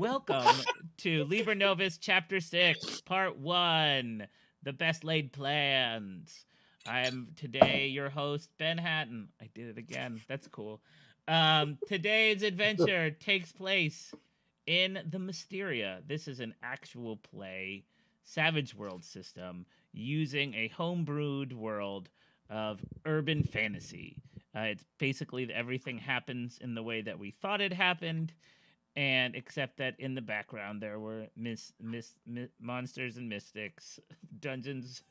Welcome to Liber Novus Chapter 6, Part 1, The Best Laid Plans. I am today your host, Ben Hatton. I did it again. That's cool. Today's adventure takes place in the Mysteria. This is an actual play, Savage World system, using a homebrewed world of urban fantasy. It's basically everything happens in the way that we thought it happened, and except that in the background there were monsters and mystics, dungeons,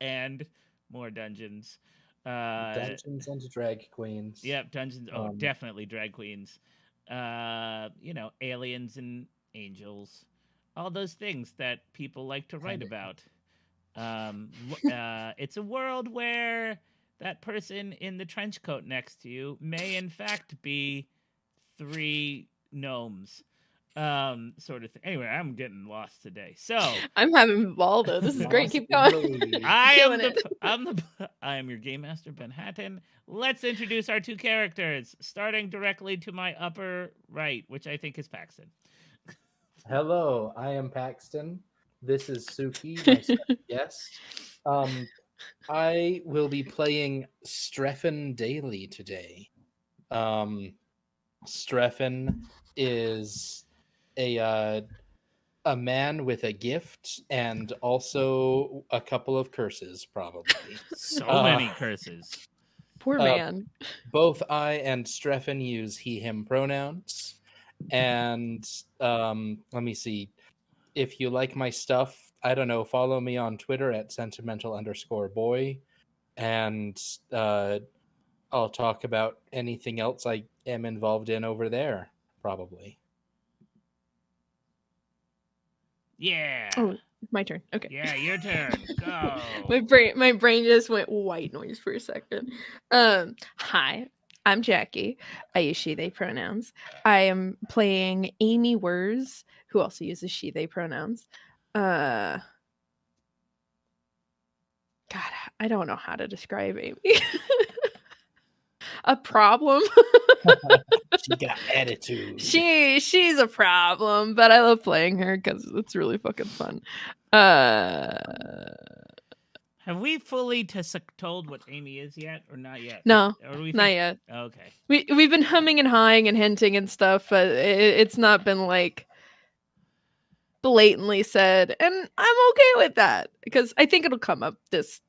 and more dungeons. Dungeons and drag queens. Yep, dungeons. Oh, definitely drag queens. Aliens and angels, all those things that people like to write about. It's a world where that person in the trench coat next to you may in fact be 3 gnomes, sort of thing. Anyway, I'm getting lost today. So I'm having ball though. This is great. Keep going. I am your game master, Ben Hatton. Let's introduce our 2 characters, starting directly to my upper right, which I think is Paxton. Hello, I am Paxton. This is Suki, my special guest. I will be playing Streffen Daly today. Streffen is a man with a gift and also a couple of curses, probably. So many curses. Poor man. Both I and Streffen use he/him pronouns. And let me see. If you like my stuff, I don't know, follow me on Twitter at sentimental_boy. And I'll talk about anything else I am involved in over there, probably. Yeah. Oh, my turn. Okay. Yeah, your turn. Go. my brain just went white noise for a second. Hi, I'm Jackie. I use she, they pronouns. I am playing Amy Wers, who also uses she, they pronouns. God, I don't know how to describe Amy. A problem. She got attitude. She's a problem, but I love playing her because it's really fucking fun. Have we fully told what Amy is yet, or not yet? No, or we not yet. Okay. We've been humming and hawing and hinting and stuff, but it's not been like blatantly said, and I'm okay with that because I think it'll come up this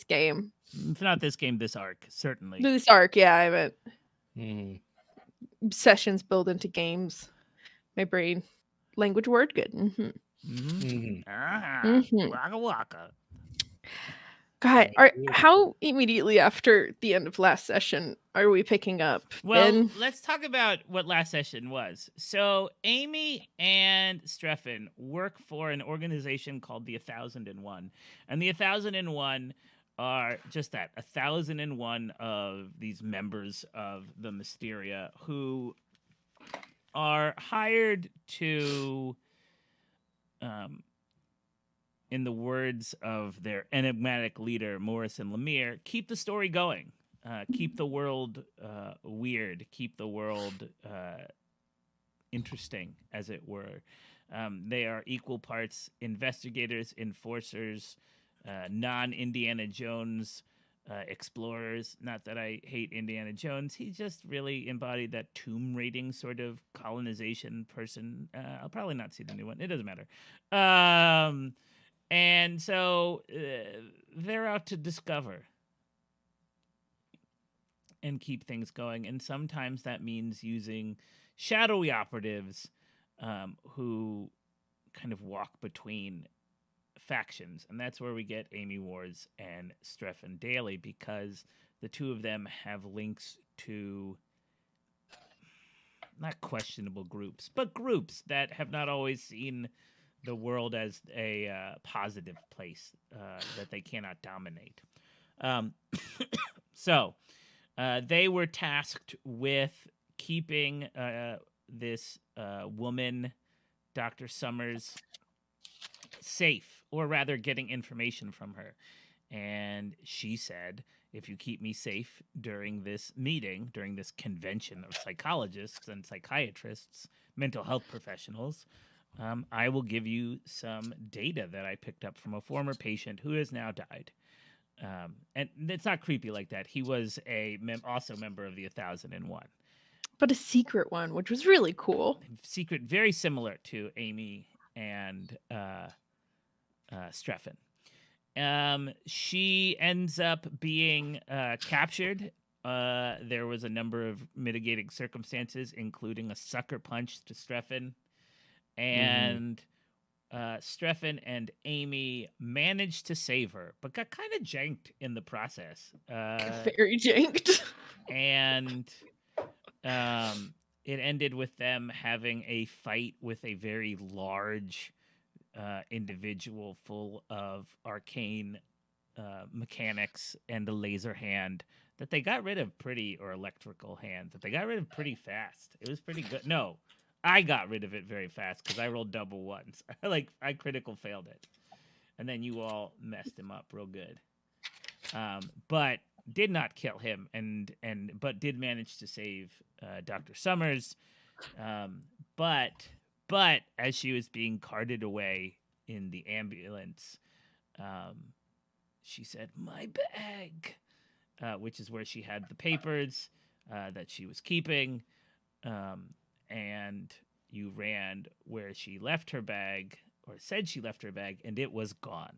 game. If not this game, this arc, certainly. This arc, yeah, I meant sessions build into games. My brain, language word, good. Waka waka. God, how immediately after the end of last session are we picking up? Well, Ben? Let's talk about what last session was. So Amy and Streffen work for an organization called the 1001. And the 1001 are just that, 1001 of these members of the Mysteria who are hired to, in the words of their enigmatic leader, Morrison Lemire, keep the story going, keep the world weird, keep the world interesting, as it were. They are equal parts investigators, enforcers, non-Indiana Jones explorers. Not that I hate Indiana Jones. He just really embodied that tomb raiding sort of colonization person. I'll probably not see the new one. It doesn't matter. And so they're out to discover and keep things going. And sometimes that means using shadowy operatives who kind of walk between factions. And that's where we get Amy Wars and Streffen Daly, because the two of them have links to not questionable groups, but groups that have not always seen the world as a positive place that they cannot dominate. So they were tasked with keeping this woman, Dr. Summers, safe, or rather getting information from her. And she said, if you keep me safe during this meeting, during this convention of psychologists and psychiatrists, mental health professionals, I will give you some data that I picked up from a former patient who has now died. And it's not creepy like that. He was also member of the 1001. But a secret one, which was really cool. Secret, very similar to Amy and Streffen. She ends up being captured. There was a number of mitigating circumstances, including a sucker punch to Streffen. And Streffen and Amy managed to save her, but got kind of janked in the process. Very janked. And it ended with them having a fight with a very large individual full of arcane mechanics and a laser hand that they got rid of or electrical hand that they got rid of pretty fast. It was pretty good. No, I got rid of it very fast because I rolled double ones. I critical failed it. And then you all messed him up real good. But did not kill him but did manage to save Dr. Summers. But as she was being carted away in the ambulance, she said, "My bag," which is where she had the papers that she was keeping. And you ran where she left her bag, or said she left her bag, and it was gone.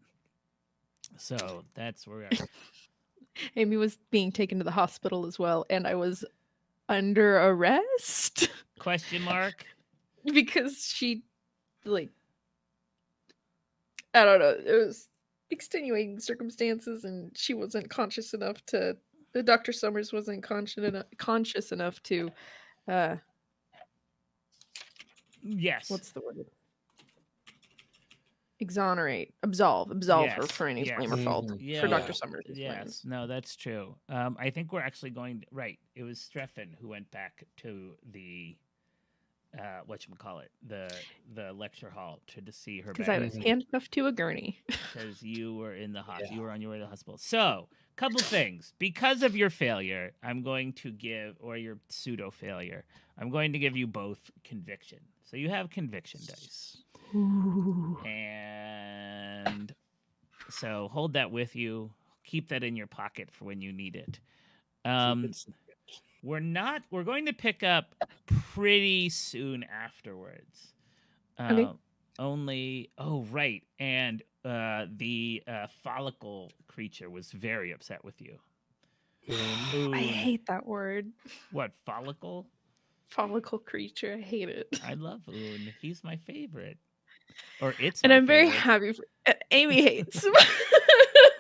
So that's where we are. Amy was being taken to the hospital as well, and I was under arrest. Question mark? Because she, I don't know, it was extenuating circumstances, and she wasn't conscious enough to. Dr. Summers wasn't conscious enough to. Yes. What's the word? Absolve her for any blame or fault for Dr. Summers. Yes, no, that's true. I think we're actually going to, right. It was Streffen who went back to the the lecture hall to see her. Because I was handcuffed to a gurney. Because you were in the hospital. You were on your way to the hospital. So, couple things. Because of your failure, I'm going to give, or your pseudo failure, I'm going to give you both conviction. So you have conviction dice. Ooh. And so hold that with you. Keep that in your pocket for when you need it. We're going to pick up pretty soon afterwards. Okay. Right. And the follicle creature was very upset with you. I hate that word. What, follicle? Follicle creature. I hate it. I love Un. He's my favorite. Or it's and my I'm very favorite. happy for Amy hates.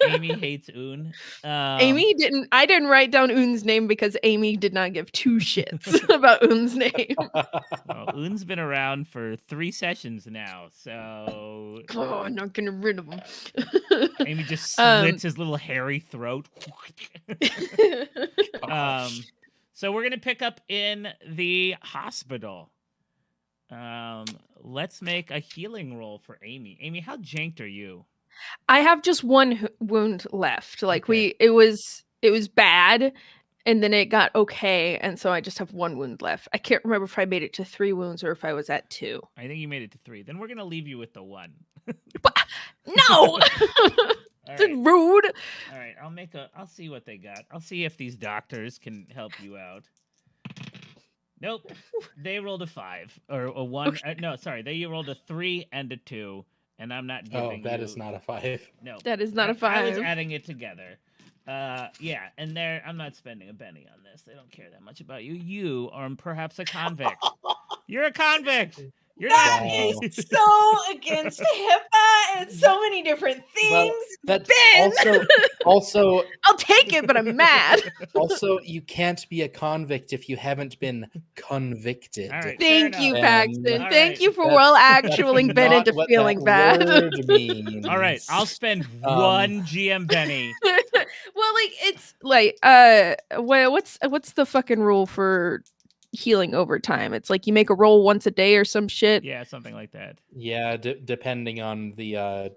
Amy hates Un. I didn't write down Un's name because Amy did not give two shits about Un's name. Well, Un's been around for 3 sessions now, so I'm not gonna rid of him. Amy just slits his little hairy throat. So we're gonna pick up in the hospital. Let's make a healing roll for Amy. Amy, how janked are you? I have just one wound left. Okay. It was bad, and then it got okay, and so I just have one wound left. I can't remember if I made it to 3 wounds or if I was at 2. I think you made it to 3. Then we're gonna leave you with the 1. No, that's rude. All right, I'll see what they got. I'll see if these doctors can help you out. Nope, they rolled a 5 or a 1. Okay. No, sorry, they rolled a 3 and a 2. And I'm not giving that is not a 5. No. That is not a 5. I was adding it together. Yeah, and I'm not spending a penny on this. They don't care that much about you. You are perhaps a convict. You're a convict. You're That Wow. is so against HIPAA and so many different things. Well, that's Ben! also I'll take it, but I'm mad. also you can't be a convict if you haven't been convicted. All right. Thank Fair you, enough. Paxton. All Thank right. you for That's- well that's actualing Ben not into what feeling that bad. word means. All right, I'll spend 1 GM penny. Well, it's what's the fucking rule for healing over time? It's like you make a roll once a day or some shit. Yeah, something like that. Yeah, depending on the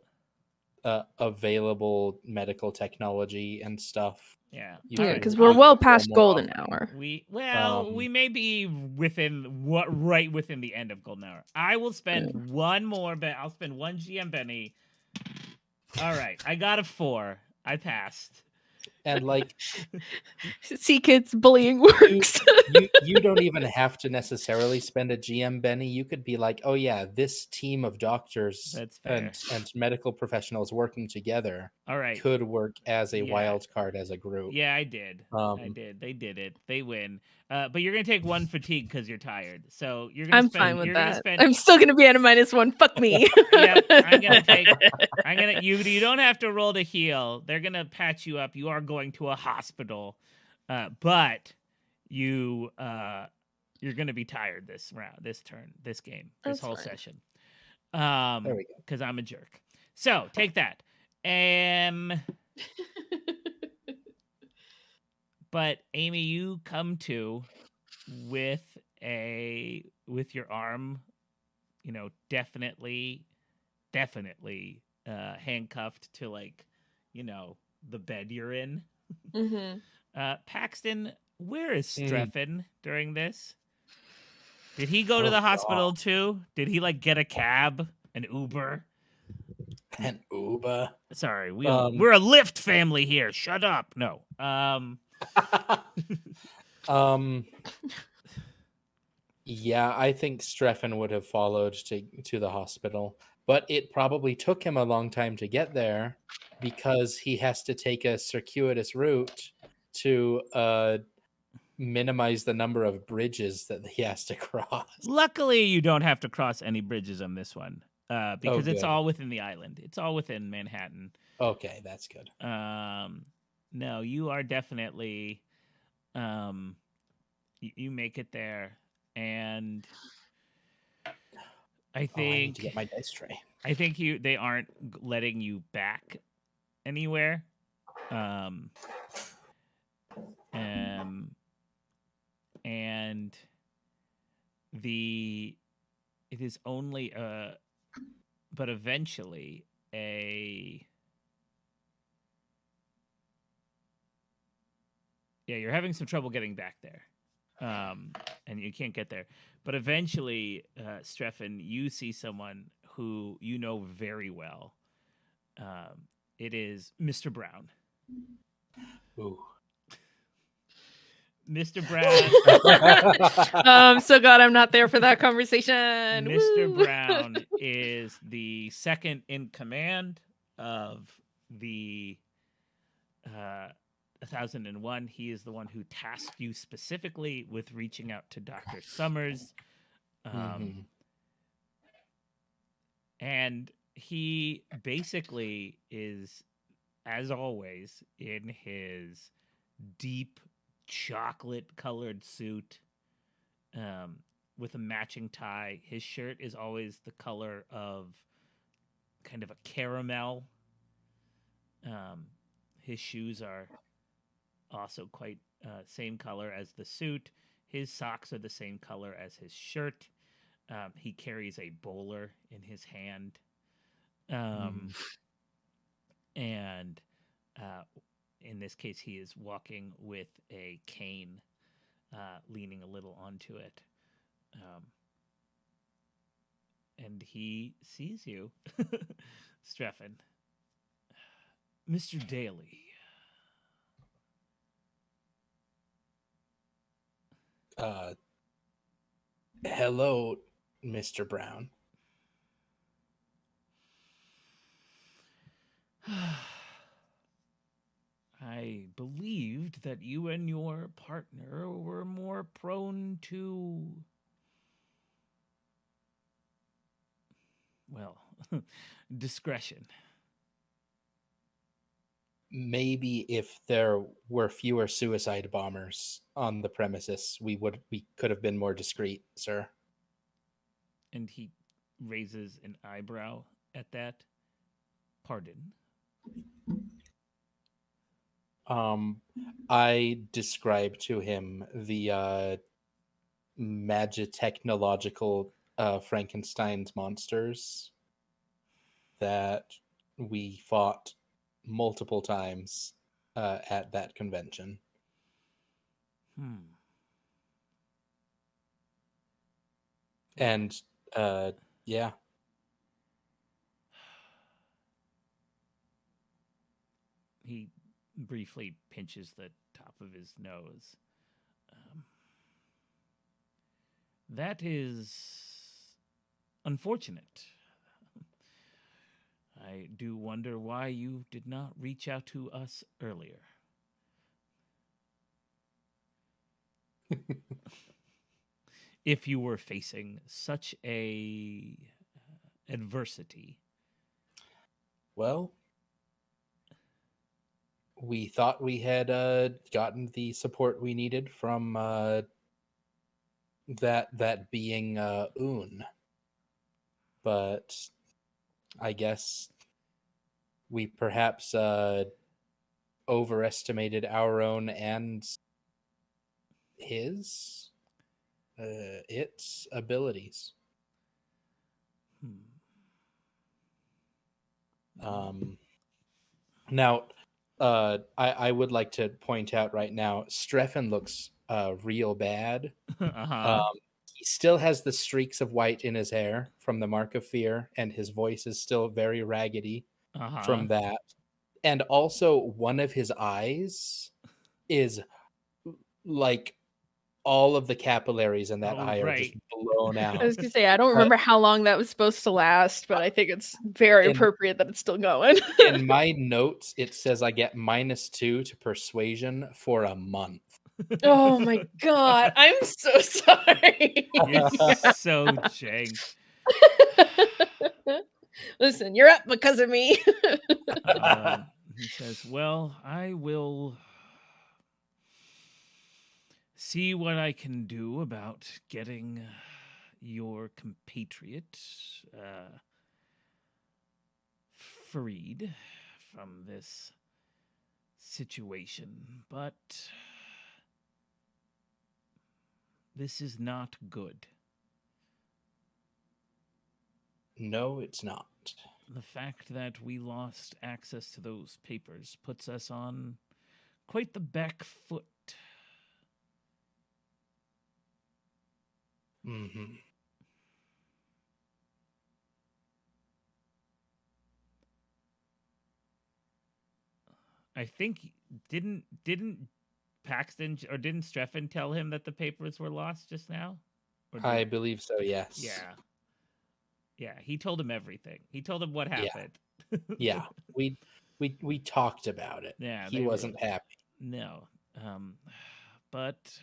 available medical technology and stuff. Yeah. You Yeah, can because use we're well the past more golden often. hour. We Um, may be right within the end of golden hour. I will spend one more, but I'll spend one GM Benny. All right, I got a 4. I passed. And like See, kids, bullying works. you don't even have to necessarily spend a GM Benny. You could be like, oh yeah, this team of doctors That's fair. and medical professionals working together All right. could work as a Yeah. wild card as a group. Yeah, I did. I did. They did it. They win. But you're gonna take 1 fatigue because you're tired. So you're gonna I'm spend. fine with you're gonna that. spend. I'm still gonna be at a -1. Fuck me. Yeah, I'm gonna take. I'm gonna. You don't have to roll to heal. They're gonna patch you up. You are going to a hospital, but you're gonna be tired this round, this turn, this game, this That's whole fine. session. There we go. Because I'm a jerk. So take that. But Amy, you come to with your arm, definitely handcuffed to the bed you're in. Paxton, where is Streffen during this? Did he go to Oh, the hospital God. too? Did he get a cab, an Uber? And Uba. Sorry, we're a Lyft family here. Shut up. No. Yeah, I think Streffen would have followed to the hospital, but it probably took him a long time to get there because he has to take a circuitous route to minimize the number of bridges that he has to cross. Luckily, you don't have to cross any bridges on this one because it's good. all within the island. It's all within Manhattan. Okay, that's good. No, you are definitely you make it there, and I think I need to get my dice tray. I think they aren't letting you back anywhere. And it is only but eventually you're having some trouble getting back there. And you can't get there. But eventually, Streffen, you see someone who you know very well. It is Mr. Brown. Ooh. Mr. Brown. I'm so glad I'm not there for that conversation. Mr. Woo! Brown is the second in command of the 1001. He is the one who tasked you specifically with reaching out to Dr. Summers. And he basically is, as always, in his deep chocolate-colored suit with a matching tie. His shirt is always the color of kind of a caramel. His shoes are also quite same color as the suit. His socks are the same color as his shirt. He carries a bowler in his hand. And in this case, he is walking with a cane, leaning a little onto it. And he sees you, Streffen. Mr. Daly. Hello, Mr. Brown. I believed that you and your partner were more prone to, well, discretion. Maybe if there were fewer suicide bombers on the premises, we could have been more discreet, sir. And he raises an eyebrow at that. Pardon? I described to him the magitechnological Frankenstein's monsters that we fought multiple times at that convention. And yeah. He briefly pinches the top of his nose. That is unfortunate. I do wonder why you did not reach out to us earlier. If you were facing such a adversity. Well, we thought we had gotten the support we needed from that being Un, but I guess we perhaps overestimated our own and its abilities. Now, I would like to point out right now, Streffen looks real bad. He still has the streaks of white in his hair from the mark of fear, and his voice is still very raggedy from that. And also, one of his eyes is like all of the capillaries in that eye are just blown out. I was gonna say, I don't remember how long that was supposed to last, but I think it's very appropriate that it's still going. In my notes, it says I get -2 to persuasion for a month. Oh my god, I'm so sorry. You're so jank. Listen, you're up because of me. He says, well, I will see what I can do about getting your compatriot freed from this situation, but this is not good. No, it's not. The fact that we lost access to those papers puts us on quite the back foot. Mm-hmm. I think didn't Paxton or didn't Streffen tell him that the papers were lost just now? I believe so, yes. Yeah. Yeah, he told him everything. He told him what happened. Yeah. We talked about it. Yeah, he wasn't happy. No. But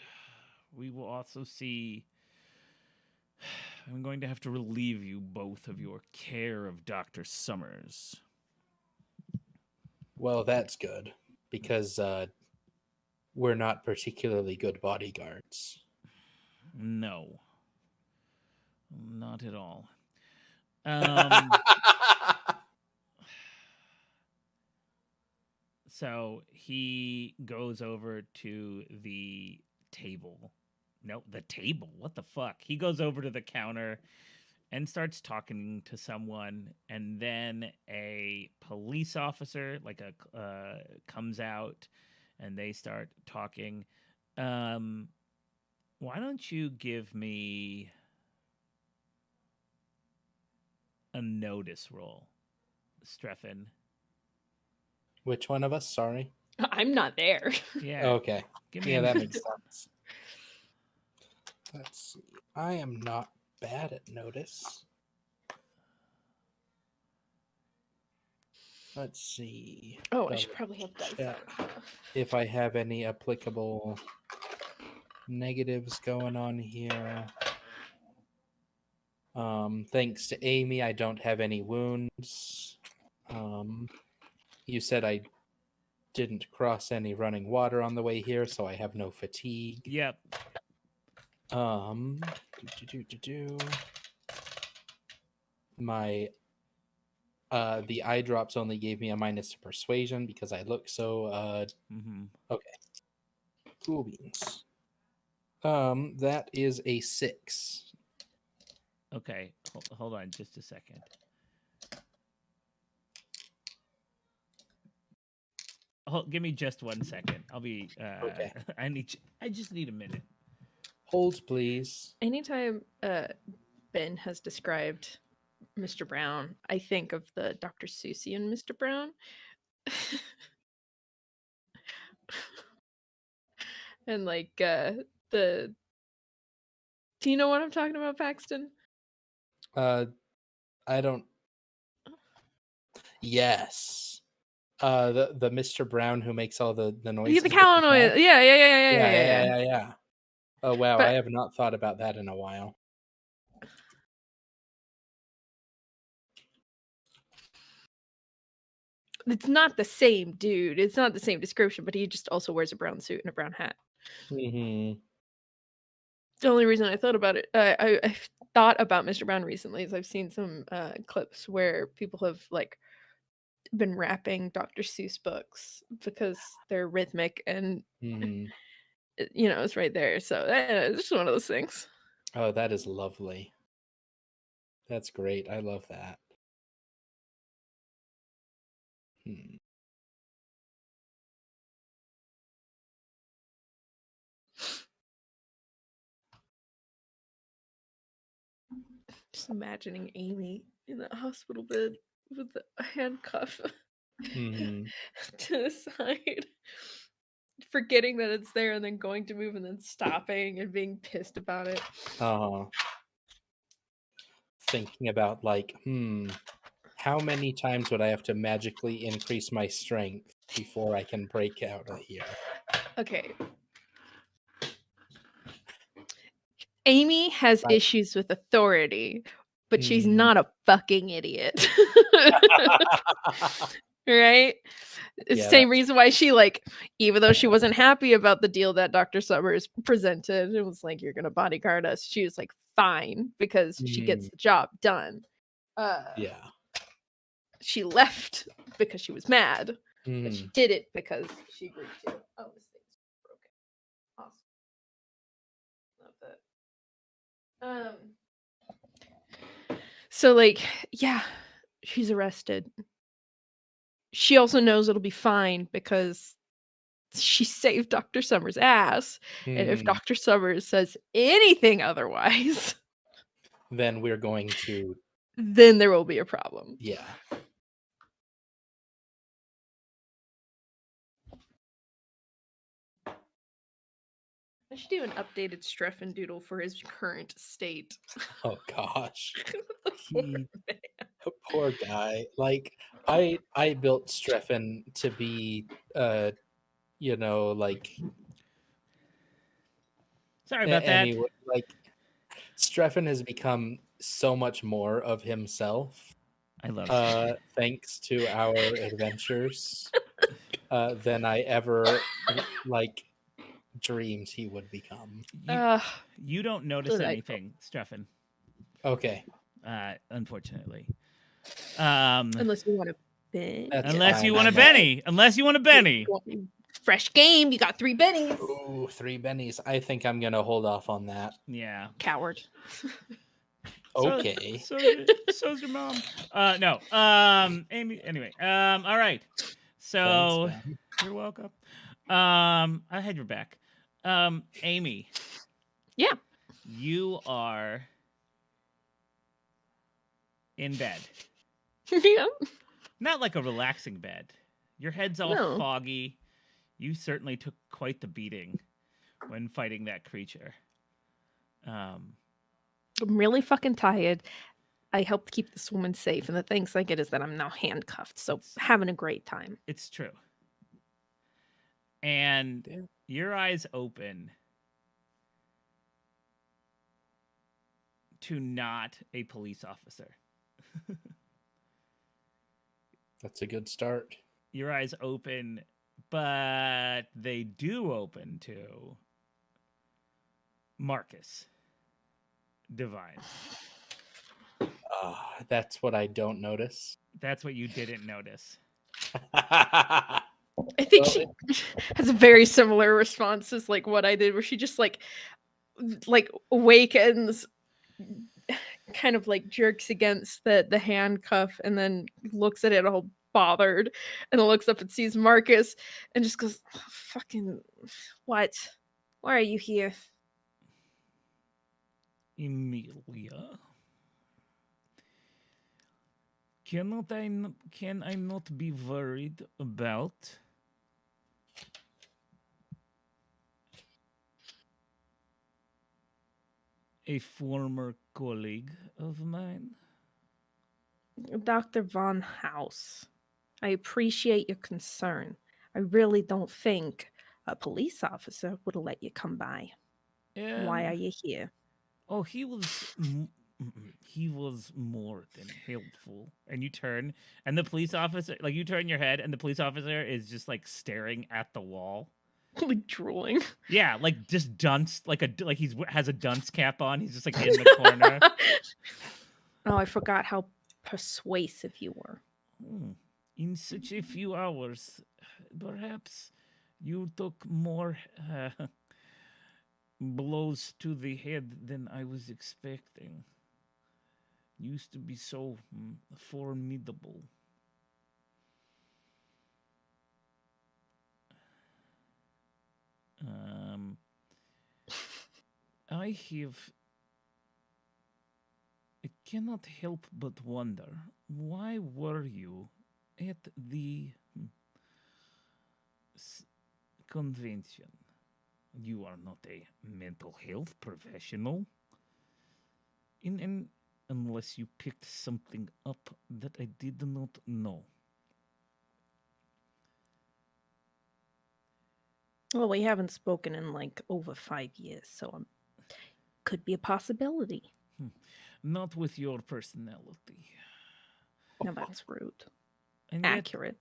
we will also see. I'm going to have to relieve you both of your care of Dr. Summers. Well, that's good, because we're not particularly good bodyguards. No. Not at all. So he goes over to the table. No, the table. What the fuck? He goes over to the counter and starts talking to someone, and then a police officer comes out, and they start talking. Why don't you give me a notice roll, Streffen? Which one of us? Sorry. I'm not there. Yeah. Okay. Yeah, that makes sense. Let's see. I am not bad at notice. Let's see. Oh, I should probably have dice. If I have any applicable negatives going on here. Thanks to Amy, I don't have any wounds. You said I didn't cross any running water on the way here, so I have no fatigue. Yep. My the eye drops only gave me a -2 to persuasion because I look so okay. Cool beans. That is a 6. Okay, hold on just a second. give me just 1 second. I'll be. Okay. I just need a minute. Hold, please. Anytime Ben has described Mr. Brown, I think of the Dr. Seussian Mr. Brown. And like the do you know what I'm talking about, Paxton? I don't. Yes. The Mr. Brown who makes all the noises. The with cow the noise. cat? Yeah. Oh wow, But- I have not thought about that in a while. It's not the same dude. It's not the same description, but he just also wears a brown suit and a brown hat. Mm-hmm. The only reason I thought about it, I thought about Mr. Brown recently is I've seen some clips where people have like been rapping Dr. Seuss books because they're rhythmic and Mm-hmm. you know it's right there. So it's just one of those things. Oh, that is lovely. That's great. I love that. Hmm. Just imagining Amy in that hospital bed with the handcuff Mhm. to the side, forgetting that it's there and then going to move and then stopping and being pissed about it. Thinking about like, how many times would I have to magically increase my strength before I can break out of here? Okay. Amy has Right. issues with authority, but she's Mm. not a fucking idiot. Right? It's Yeah, the same that's reason why she like, even though she wasn't happy about the deal that Dr. Summers presented, it was like, you're gonna bodyguard us. She was like, fine, because she gets the job done. Yeah. She left because she was mad, but she Mm. did it because she agreed to. Oh, this thing's broken. Awesome. Love that. So like, yeah, she's arrested. She also knows it'll be fine because she saved Dr. Summers' ass. And if Mm. Dr. Summers says anything otherwise, Then we're going to, then there will be a problem. yeah. I should do an updated Streffen doodle for his current state. Oh gosh. Poor He, man. poor guy. Like I built Streffen to be like Sorry about that. anyway, like Streffen has become so much more of himself I love thanks to our adventures than I ever like dreamed he would become. You don't notice Delightful. anything, Streffen. Okay. Unfortunately. Unless you want to Ben. That's Unless you fine, want a I'm Benny. Unless you want a Benny. Fresh game. You got 3 bennies. Ooh, 3 bennies. I think I'm gonna hold off on that. Yeah. Coward. Okay. So's your mom. No. Amy. Anyway. All right. So Thanks, Ben. you're welcome. I had your back. Amy. Yeah. You are in bed. Yeah. Not like a relaxing bed. Your head's all No. foggy. You certainly took quite the beating when fighting that creature. I'm really fucking tired. I helped keep this woman safe, and the thanks I get is that I'm now handcuffed. So having a great time. It's true. And Yeah. your eyes open to not a police officer. That's a good start. Your eyes open, but they do open to Marcus Divine. That's what I don't notice. That's what you didn't notice. I think she has a very similar response as like what I did, where she just like awakens, kind of like jerks against the handcuff, and then looks at it all bothered, and looks up and sees Marcus and just goes, "Oh, fucking what? Why are you here?" Emilia. Can I not be worried about a former colleague of mine? Dr. Von House, I appreciate your concern. I really don't think a police officer would let you come by. Why are you here? Oh, he was more than helpful. And you turn, and the police officer, like you turn your head, and the police officer is just like staring at the wall. Like drooling. Yeah, like just dunce, like he's has a dunce cap on. He's just like in the corner. Oh, I forgot how persuasive you were. In such a few hours, perhaps you took more blows to the head than I was expecting. Used to be so formidable. I cannot help but wonder, why were you at the convention? You are not a mental health professional. Unless you picked something up that I did not know. Well, we haven't spoken in like over 5 years, so could be a possibility. Not with your personality. Now that's rude. And yet, Accurate.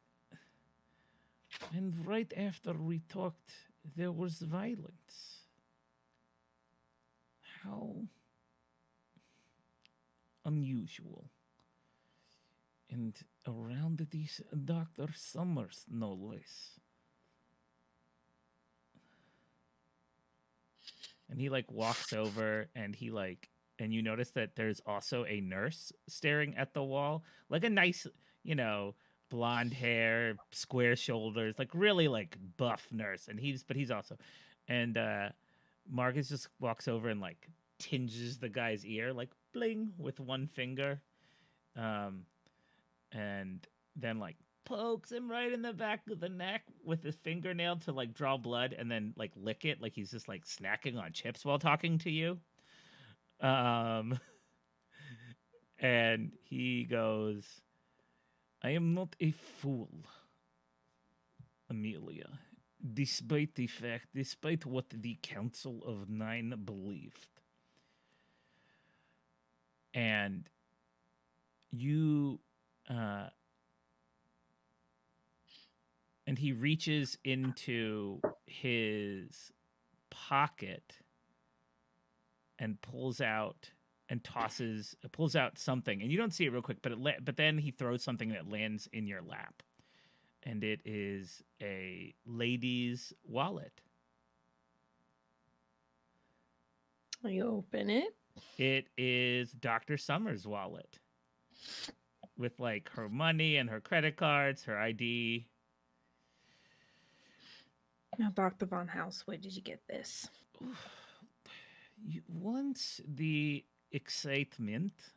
and right after we talked, there was violence. How unusual. And around these Dr. Summers, no less. And he like walks over and he like, and you notice that there's also a nurse staring at the wall, like a nice, blonde hair, square shoulders, like really like buff nurse. And he's also, and Marcus just walks over and like tinges the guy's ear, like bling, with one finger, and then like pokes him right in the back of the neck with his fingernail to like draw blood, and then like lick it like he's just like snacking on chips while talking to you. And he goes, "I am not a fool, Amelia, despite what the Council of Nine believed. And you, and he reaches into his pocket and pulls out something, and you don't see it real quick, but then he throws something that lands in your lap, and it is a lady's wallet. You open it. It is Dr. Summers' wallet with like her money and her credit cards, her ID. Now, Dr. Von House, where did you get this? Once the excitement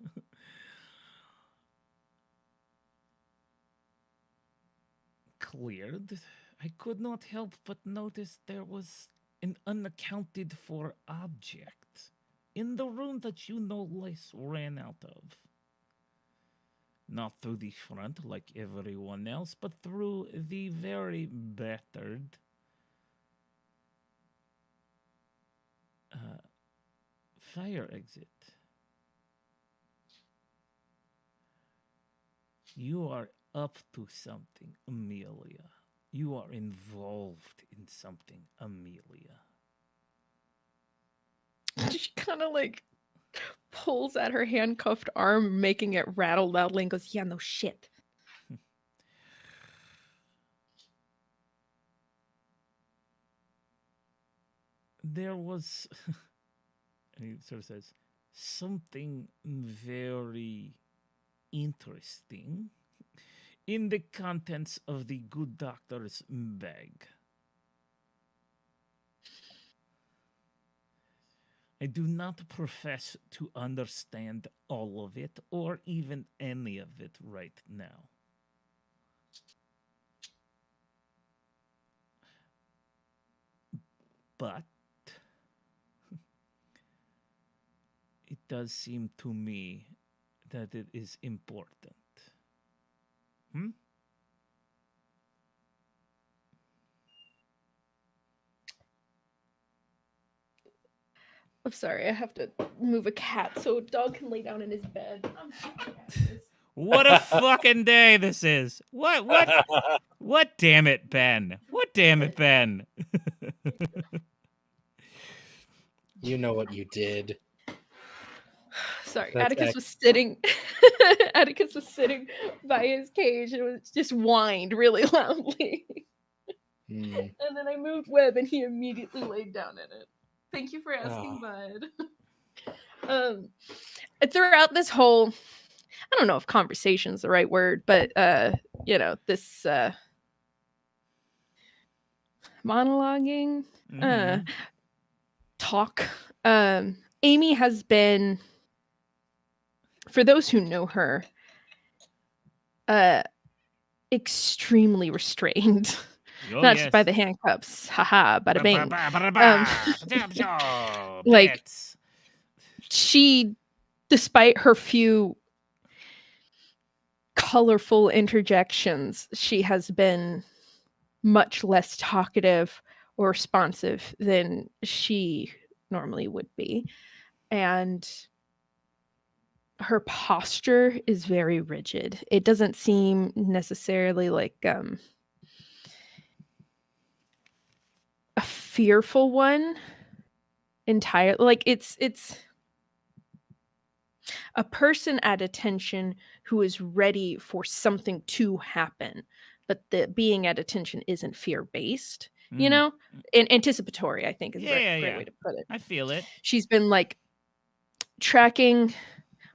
cleared, I could not help but notice there was an unaccounted for object in the room that you no less ran out of. Not through the front like everyone else, but through the very battered fire exit. You are up to something, Amelia. You are involved in something, Amelia. She kind of like pulls at her handcuffed arm, making it rattle loudly, and goes, "Yeah, no shit." There was, and he sort of says, something very interesting in the contents of the good doctor's bag. I do not profess to understand all of it or even any of it right now. But it does seem to me that it is important. Hmm? I'm sorry, I have to move a cat so a dog can lay down in his bed. I'm so bad at this. What a fucking day this is. What damn it, Ben? What damn it, Ben? You know what you did. Sorry, That's Atticus was sitting. Atticus was sitting by his cage and was just whined really loudly. Mm. And then I moved Webb, and he immediately laid down in it. Thank you for asking, Bud. Throughout this whole, I don't know if conversation is the right word, but this monologuing talk. Amy has been, for those who know her, extremely restrained. Oh, Not yes. just by the handcuffs. Haha, bada bing. Like, she, despite her few colorful interjections, she has been much less talkative or responsive than she normally would be. And her posture is very rigid. It doesn't seem necessarily like a fearful one entirely. Like it's a person at attention who is ready for something to happen, but the being at attention isn't fear-based, you know? And anticipatory, I think, is a great way to put it. I feel it. She's been like tracking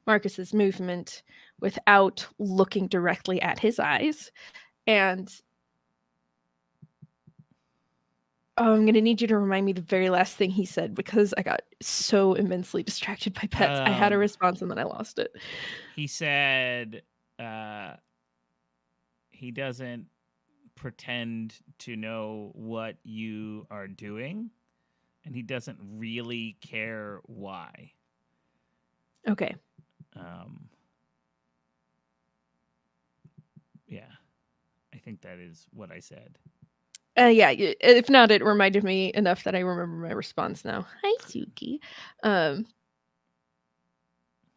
Marcus's movement without looking directly at his eyes. And I'm going to need you to remind me the very last thing he said, because I got so immensely distracted by pets. I had a response and then I lost it. He said he doesn't pretend to know what you are doing, and he doesn't really care why. Okay. Yeah, I think that is what I said. Yeah, if not, it reminded me enough that I remember my response now. Hi, Suki.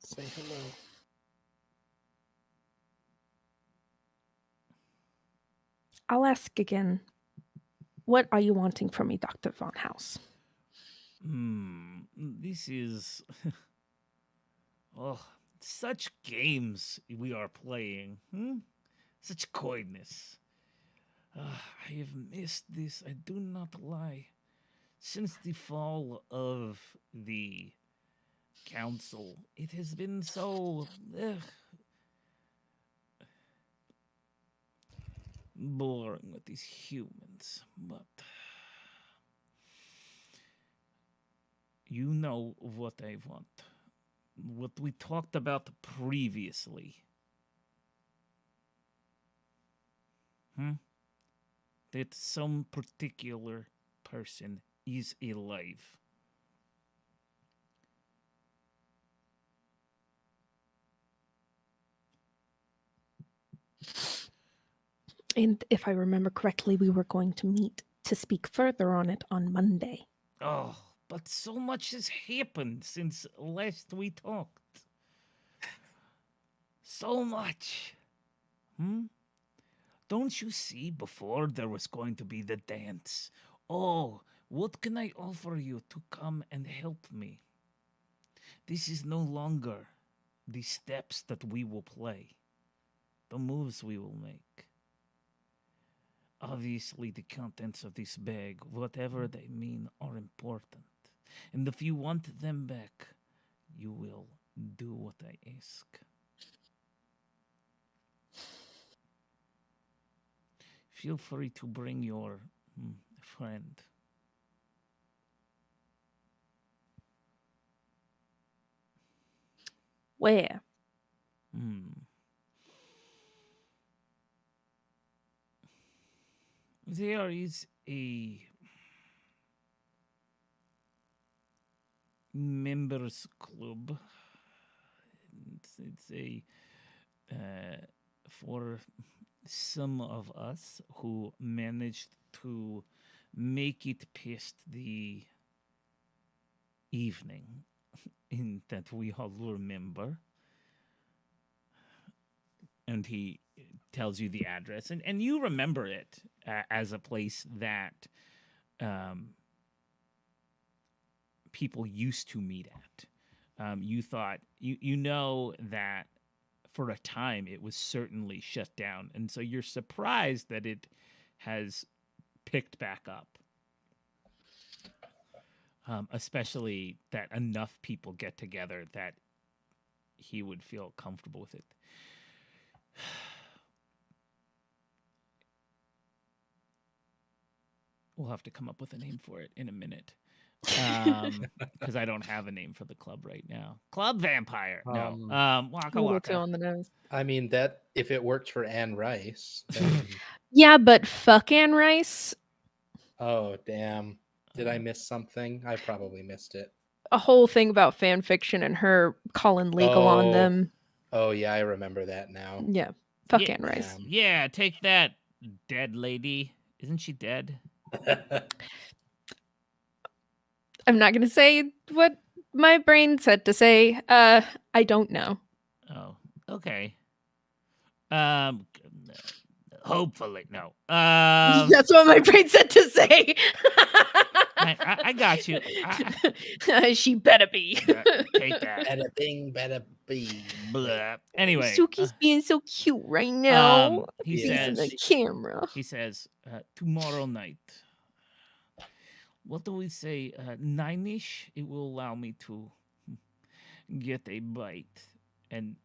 Say hello. I'll ask again. What are you wanting from me, Dr. Von House? This is... such games we are playing. Such coyness. I have missed this, I do not lie. Since the fall of the council, it has been so boring with these humans, but you know what I want. What we talked about previously. That some particular person is alive. And if I remember correctly, we were going to meet to speak further on it on Monday. Oh, but so much has happened since last we talked. So much. Don't you see, before there was going to be the dance? Oh, what can I offer you to come and help me? This is no longer the steps that we will play, the moves we will make. Obviously, the contents of this bag, whatever they mean, are important. And if you want them back, you will do what I ask. feel free to bring your friend. Where? There is a members club. It's a for some of us who managed to make it past the evening in that we all remember. And he tells you the address, and you remember it as a place that people used to meet at. You thought, you know that for a time it was certainly shut down, and so you're surprised that it has picked back up. Especially that enough people get together that he would feel comfortable with it. We'll have to come up with a name for it in a minute. Because I don't have a name for the club right now. Club Vampire. No. Waka A little Waka. too on the nose. I mean, that if it worked for Anne Rice. Then... Yeah, but fuck Anne Rice. Oh, damn. Did I miss something? I probably missed it. A whole thing about fan fiction and her calling legal on them. Oh, yeah, I remember that now. Yeah. Fuck Yeah. Anne Rice. Yeah, take that, dead lady. Isn't she dead? I'm not gonna say what my brain said to say. I don't know. Oh, okay. Hopefully, no. That's what my brain said to say. I got you. She better be. Take that. Better bing, better be. Blah. Anyway, Suki's being so cute right now. he Facing says, the camera. He says, tomorrow night. What do we say? 9-ish? It will allow me to get a bite. And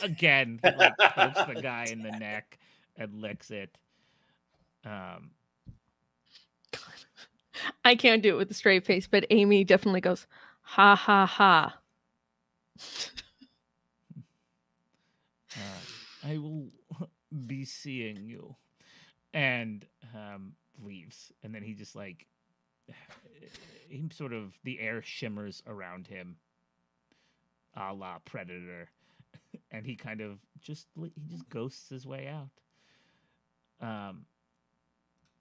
again, he like pokes the guy in the neck and licks it. I can't do it with a straight face, but Amy definitely goes, ha ha ha. I will be seeing you. And leaves. And then he just like, he sort of, the air shimmers around him, a la Predator. And he kind of just ghosts his way out.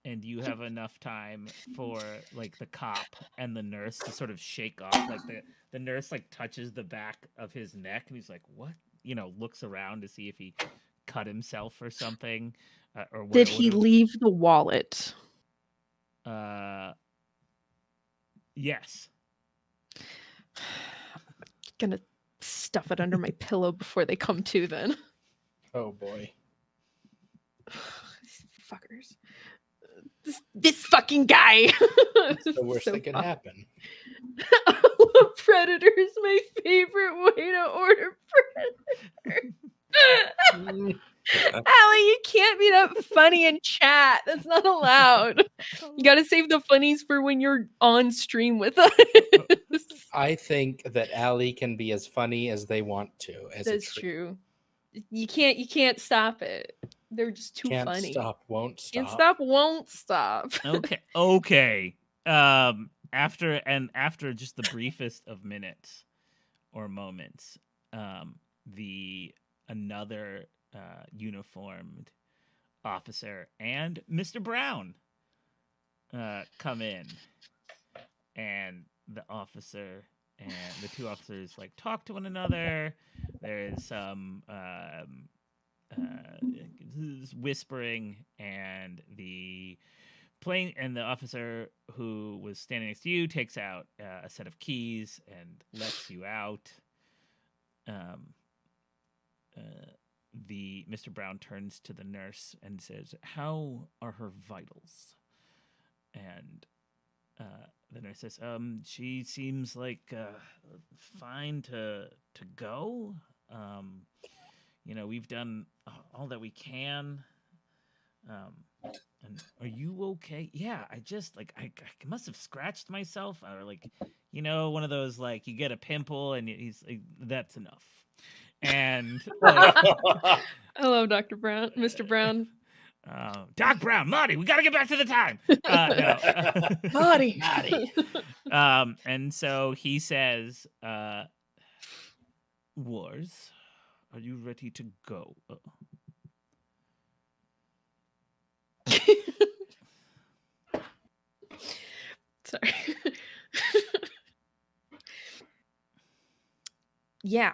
And you have enough time for like the cop and the nurse to sort of shake off. Like the nurse like touches the back of his neck and he's like, what? You know, looks around to see if he cut himself or something. Or what Did he leave the wallet? Yes. Gonna stuff it under my pillow before they come to then. Oh boy. Fuckers. This fucking guy. That's the worst that could happen. Predator is my favorite way to order Predator. Allie, you can't be that funny in chat. That's not allowed. You gotta save the funnies for when you're on stream with us. I think that Allie can be as funny as they want to. That's true. You can't stop it. They're just too Can't funny. stop, won't stop. Can't stop, won't stop. Okay. After just the briefest of minutes or moments, another uniformed officer and Mr. Brown come in, and the officer and the two officers like talk to one another. There's some whispering, and the officer who was standing next to you takes out a set of keys and lets you out. Mr. Brown turns to the nurse and says, "How are her vitals?" And the nurse says, "She seems like fine to go. We've done all that we can. And are you okay? Yeah, I just like I must have scratched myself, or like, one of those like you get a pimple and he's like, that's enough. And like, I love Dr. Brown, Mr. Brown. Doc Brown, Marty, we got to get back to the time. No, Marty. and so he says, Wars, are you ready to go? Sorry. Yeah.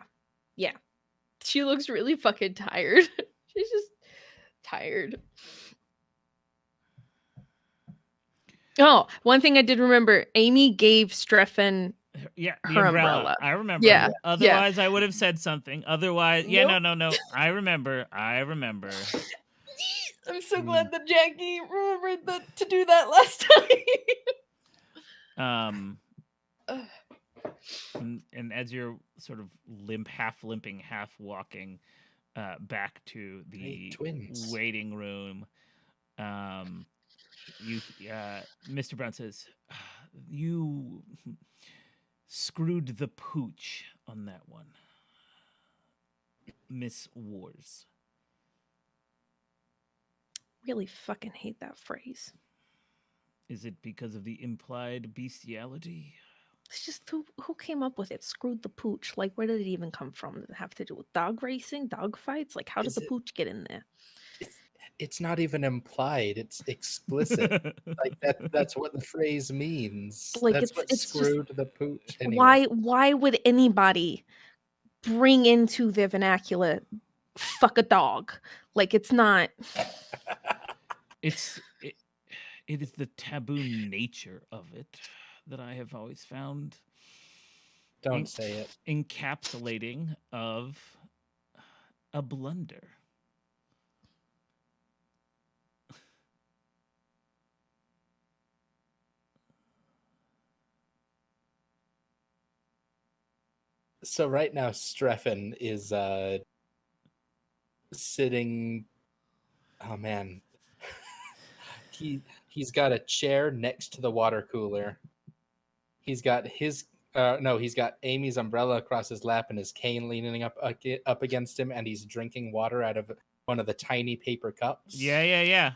She looks really fucking tired. She's just tired. Oh, one thing I did remember, Amy gave Streffen Yeah, the her umbrella. umbrella. I remember. Yeah, Otherwise, I would have said something. Otherwise, Nope. no. I remember. I'm so glad that Jackie remembered to do that last time. And as you're sort of half limping, half walking, back to the waiting room, Mr. Brown says, "You screwed the pooch on that one, Miss Wars." Really fucking hate that phrase. Is it because of the implied bestiality? It's just who came up with it? Screwed the pooch. Like, where did it even come from? Did it have to do with dog racing, dog fights? Like, how did the pooch get in there? It's not even implied. It's explicit. Like that's what the phrase means. Like, that's what it's screwed the pooch. Anyway. Why would anybody bring into their vernacular fuck a dog? Like, it's not. It is the taboo nature of it that I have always found. Don't say it. Encapsulating of a blunder. So right now, Streffen is sitting. Oh man, he's got a chair next to the water cooler. He's got he's got Amy's umbrella across his lap and his cane leaning up against him, and he's drinking water out of one of the tiny paper cups. Yeah.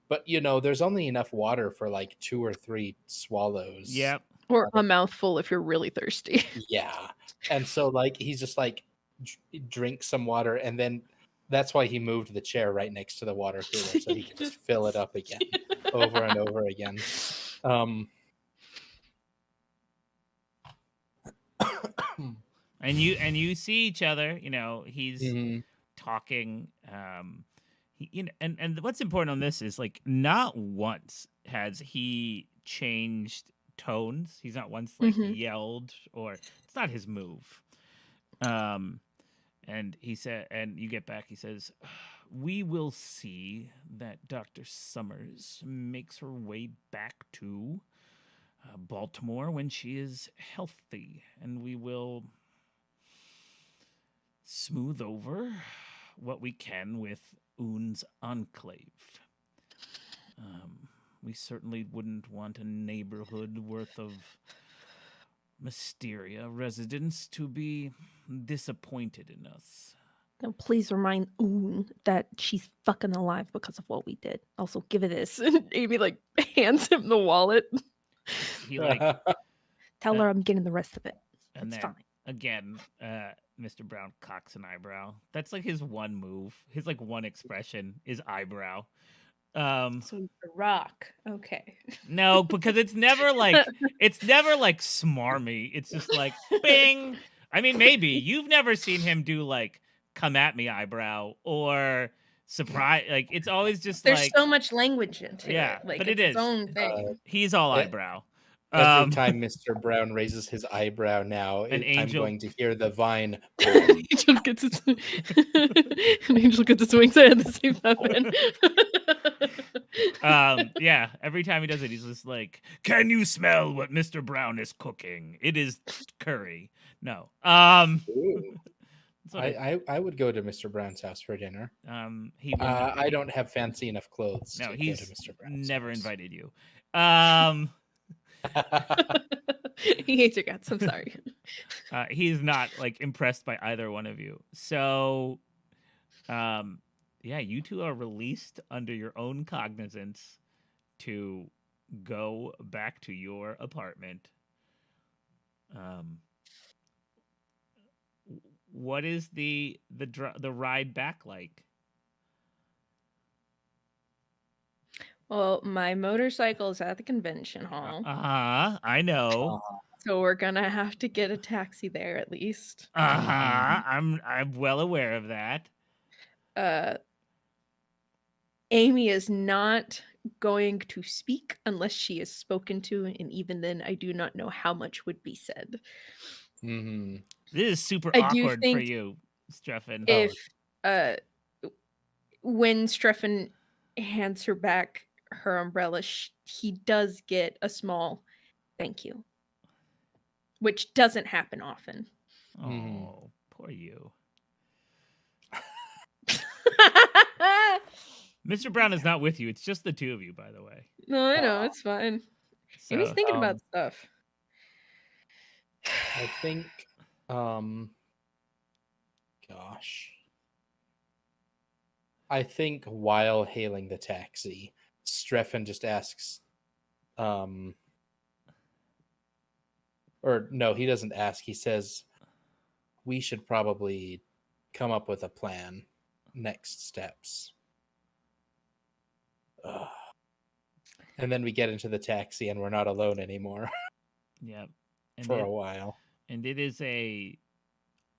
But there's only enough water for like 2 or 3 swallows. Yep. Or a mouthful if you're really thirsty. Yeah. And so like he's just like drink some water, and then that's why he moved the chair right next to the water cooler so he can just fill it up again over and over again. And you see each other, he's talking, and what's important on this is like not once has he changed tones. He's not once like yelled, or it's not his move. And he said, and you get back, he says, "We will see that Dr. Summers makes her way back to Baltimore when she is healthy, and we will smooth over what we can with Oon's Enclave. We certainly wouldn't want a neighborhood worth of Mysteria residents to be disappointed in us." Now, please remind Oon that she's fucking alive because of what we did. Also, give her this. And Amy like hands him the wallet. He like tell her I'm getting the rest of it. And it's then fine. again, Mr. Brown cocks an eyebrow. That's like his one move. His like one expression is eyebrow. So he's a rock. Okay. No, because it's never like smarmy. It's just like bing. I mean, maybe you've never seen him do like come at me eyebrow or surprise. Like it's always just There's like so much language into yeah, it. Like, but it's it its is. own thing. He's all eyebrow. Every time Mr. Brown raises his eyebrow now, An I'm angel- going to hear the vine. An angel gets its wings out at the same time. Yeah, every time he does it, he's just like, "Can you smell what Mr. Brown is cooking? It is curry." No. Ooh. That's what I would go to Mr. Brown's house for dinner. he will not. I don't have fancy enough clothes No, to go to he's Mr. Brown's never house. invited you. He hates your guts. I'm sorry. He's not like impressed by either one of you. So, yeah, you two are released under your own cognizance to go back to your apartment. What is the ride back like? Well, my motorcycle is at the convention hall, I know. so we're gonna have to get a taxi there at least. I'm well aware of that. Amy is not going to speak unless she is spoken to, and even then, I do not know how much would be said. Mm-hmm. This is super I do awkward for think you, Streffen. If when Streffen hands her back her umbrella, he does get a small thank you, which doesn't happen often. Oh, poor you. Mr. Brown is not with you. It's just the two of you, by the way. No, I know, it's fine. Amy's So, thinking about stuff. I think, gosh. I think while hailing the taxi, Streffen just asks, or no, he doesn't ask. He says, we should probably come up with a plan. Next steps. Ugh. And then we get into the taxi and we're not alone anymore yep. for a while. And it is a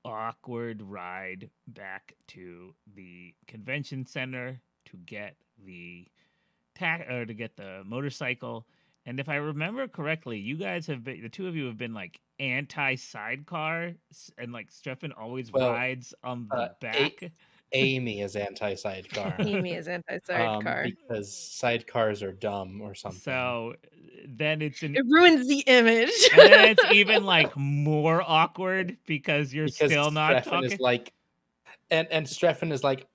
awkward ride back to the convention center to get the to get the motorcycle. And if I remember correctly, you guys have been, the two of you have been like anti-sidecar, and like Streffen always rides on the back. Amy is anti-sidecar. Amy is anti-sidecar. Because sidecars are dumb or something. So then it ruins the image. And then it's even like more awkward because still not Streffen talking. Is like, and Streffen is like,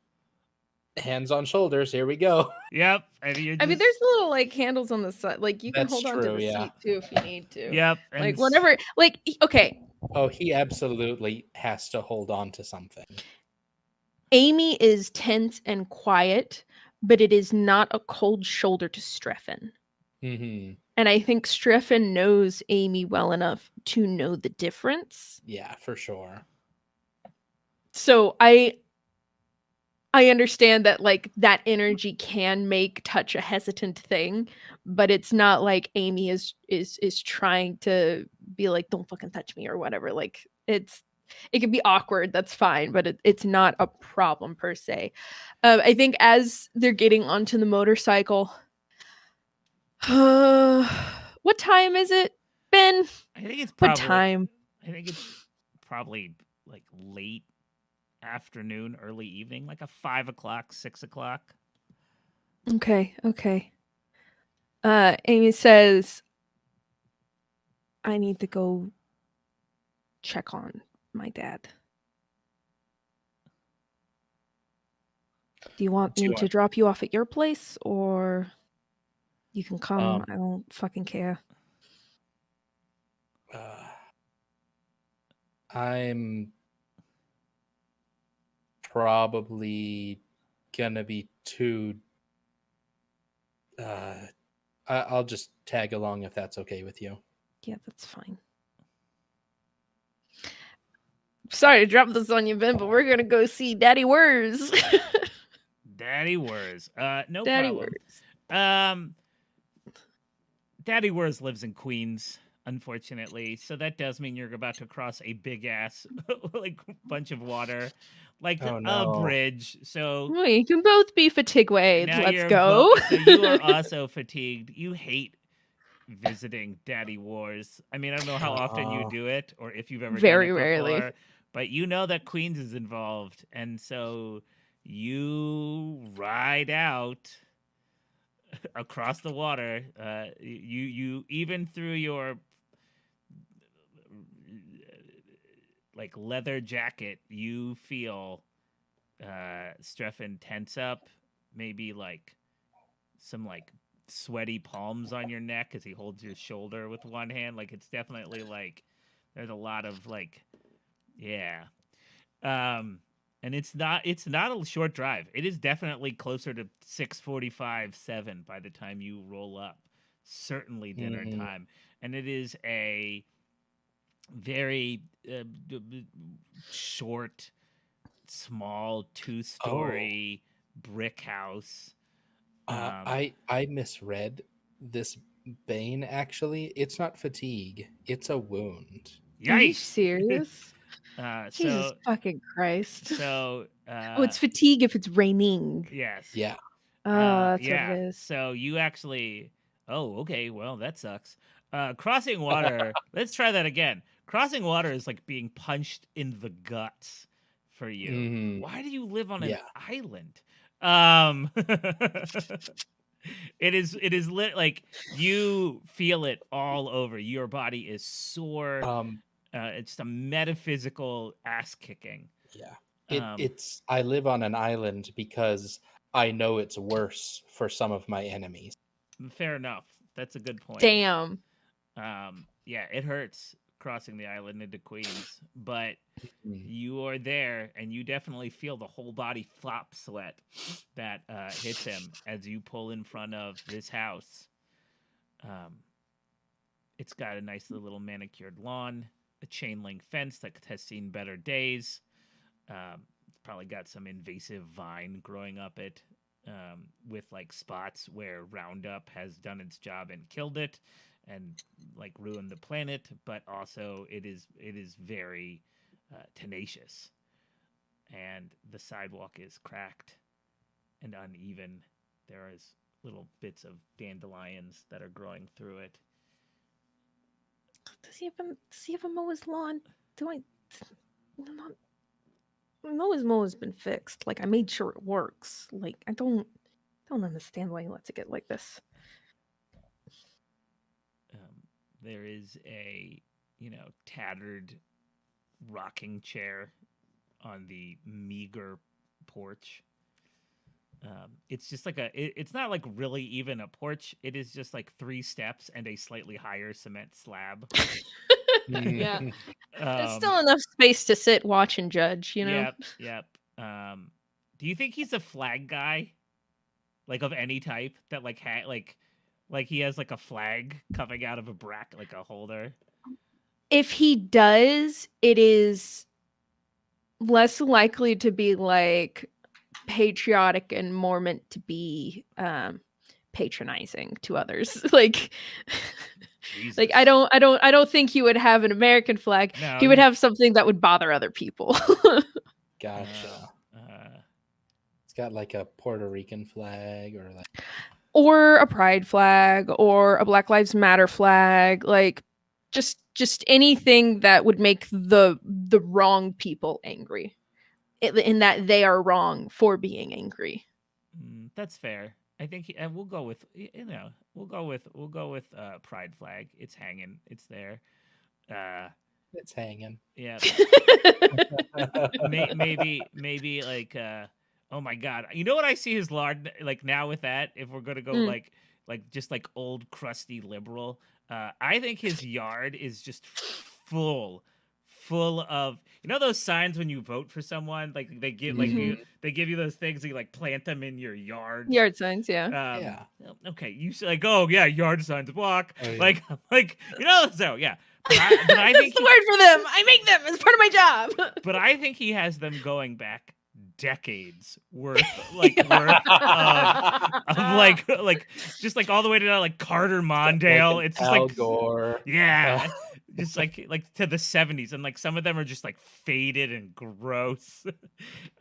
hands on shoulders, here we go. Yep. And I mean, there's little like handles on the side, like you can hold on to the seat too if you need to. Yep. Like whatever. Like okay. Oh, he absolutely has to hold on to something. Amy is tense and quiet, but it is not a cold shoulder to Streffen. Mm-hmm. And I think Streffen knows Amy well enough to know the difference. Yeah, for sure. So I understand that like that energy can make touch a hesitant thing, but it's not like Amy is trying to be like, don't fucking touch me or whatever. Like it can be awkward, that's fine, but it's not a problem per se. I think as they're getting onto the motorcycle, what time is it, Ben? I think it's what time? I think it's probably like late afternoon, early evening, like a 5 o'clock, 6 o'clock. Okay. Amy says, I need to go check on my dad. Do you want me to drop you off at your place, or you can come? I don't fucking care. I'm probably gonna be too. I'll just tag along if that's okay with you. Yeah, that's fine. Sorry to drop this on you, Ben, but we're gonna go see Daddy Wurs. Daddy Wurs. No Daddy problem. Wurs. Daddy Wurs lives in Queens, unfortunately, so that does mean you're about to cross a big ass like bunch of water, like a bridge. So we can both be fatigued. Let's go. So you are also fatigued. You hate visiting Daddy Wurs. I mean, I don't know how often you do it, or if you've ever very done it rarely. before, but you know that Queens is involved, and so you ride out across the water. You even through your like leather jacket, you feel Streffen tense up, maybe like some like sweaty palms on your neck as he holds your shoulder with one hand. Like it's definitely like there's a lot of like, yeah. And it's not a short drive. It is definitely closer to 6:45, 7 by the time you roll up. Certainly dinner time. And it is a very short, small, 2-story brick house. I misread this bane. Actually, it's not fatigue; it's a wound. Are you Yikes! serious? Jesus So fucking Christ. so Oh, it's fatigue if it's raining. yes. Yeah. Oh, that's yeah. what it is. So you actually. Oh, okay. Well, that sucks. Crossing water. Let's try that again. Crossing water is like being punched in the guts for you. Mhm. Why do you live on an Yeah. island? It is lit like you feel it all over. Your body is sore. It's a metaphysical ass kicking. Yeah. Um, It's I live on an island because I know it's worse for some of my enemies. Fair enough. That's a good point. Damn. Yeah, it hurts crossing the island into Queens, but Mm. you are there, and you definitely feel the whole body flop sweat that hits him as you pull in front of this house. It's got a nice little manicured lawn, a chain link fence that has seen better days. It's probably got some invasive vine growing up it, with like spots where Roundup has done its job and killed it, and like ruined the planet. But also, it is very tenacious, and the sidewalk is cracked and uneven. There is little bits of dandelions that are growing through it. Does he have a Moa's lawn? Moa's has been fixed. Like I made sure it works. Like I don't understand why he lets it get like this. There is a tattered rocking chair on the meager porch. It's just like it's not like really even a porch. It is just like 3 steps and a slightly higher cement slab. Yeah. There's still enough space to sit, watch, and judge, you know? Yep. Do you think he's a flag guy? Like of any type that like like he has like a flag coming out of a bracket, like a holder? If he does, it is less likely to be like patriotic and more meant to be patronizing to others. Like Jesus. like I don't think he would have an American flag. No, He would have something that would bother other people. Gotcha. It's got like a Puerto Rican flag or like Or a pride flag or a Black Lives Matter flag, like just anything that would make the wrong people angry. In that they are wrong for being angry. That's fair. I think we'll go with we'll go with pride flag. It's hanging. It's there. it's hanging. Yeah. maybe like oh my god. You know what I see his lawn like now with that, if we're gonna go like just like old crusty liberal, I think his yard is just full of those signs when you vote for someone, like they give they give you those things, you like plant them in your yard. Yard signs, yeah. Yeah. Okay, you say like, oh yeah, yard signs block. Oh, yeah. Like so yeah. But I think That's the word for them. I make them as part of my job. But I think he has them going back decades worth of like just like all the way to like Carter Mondale. Like it's just Al like Gore. Yeah. Just like to the 70s, and like some of them are just like faded and gross.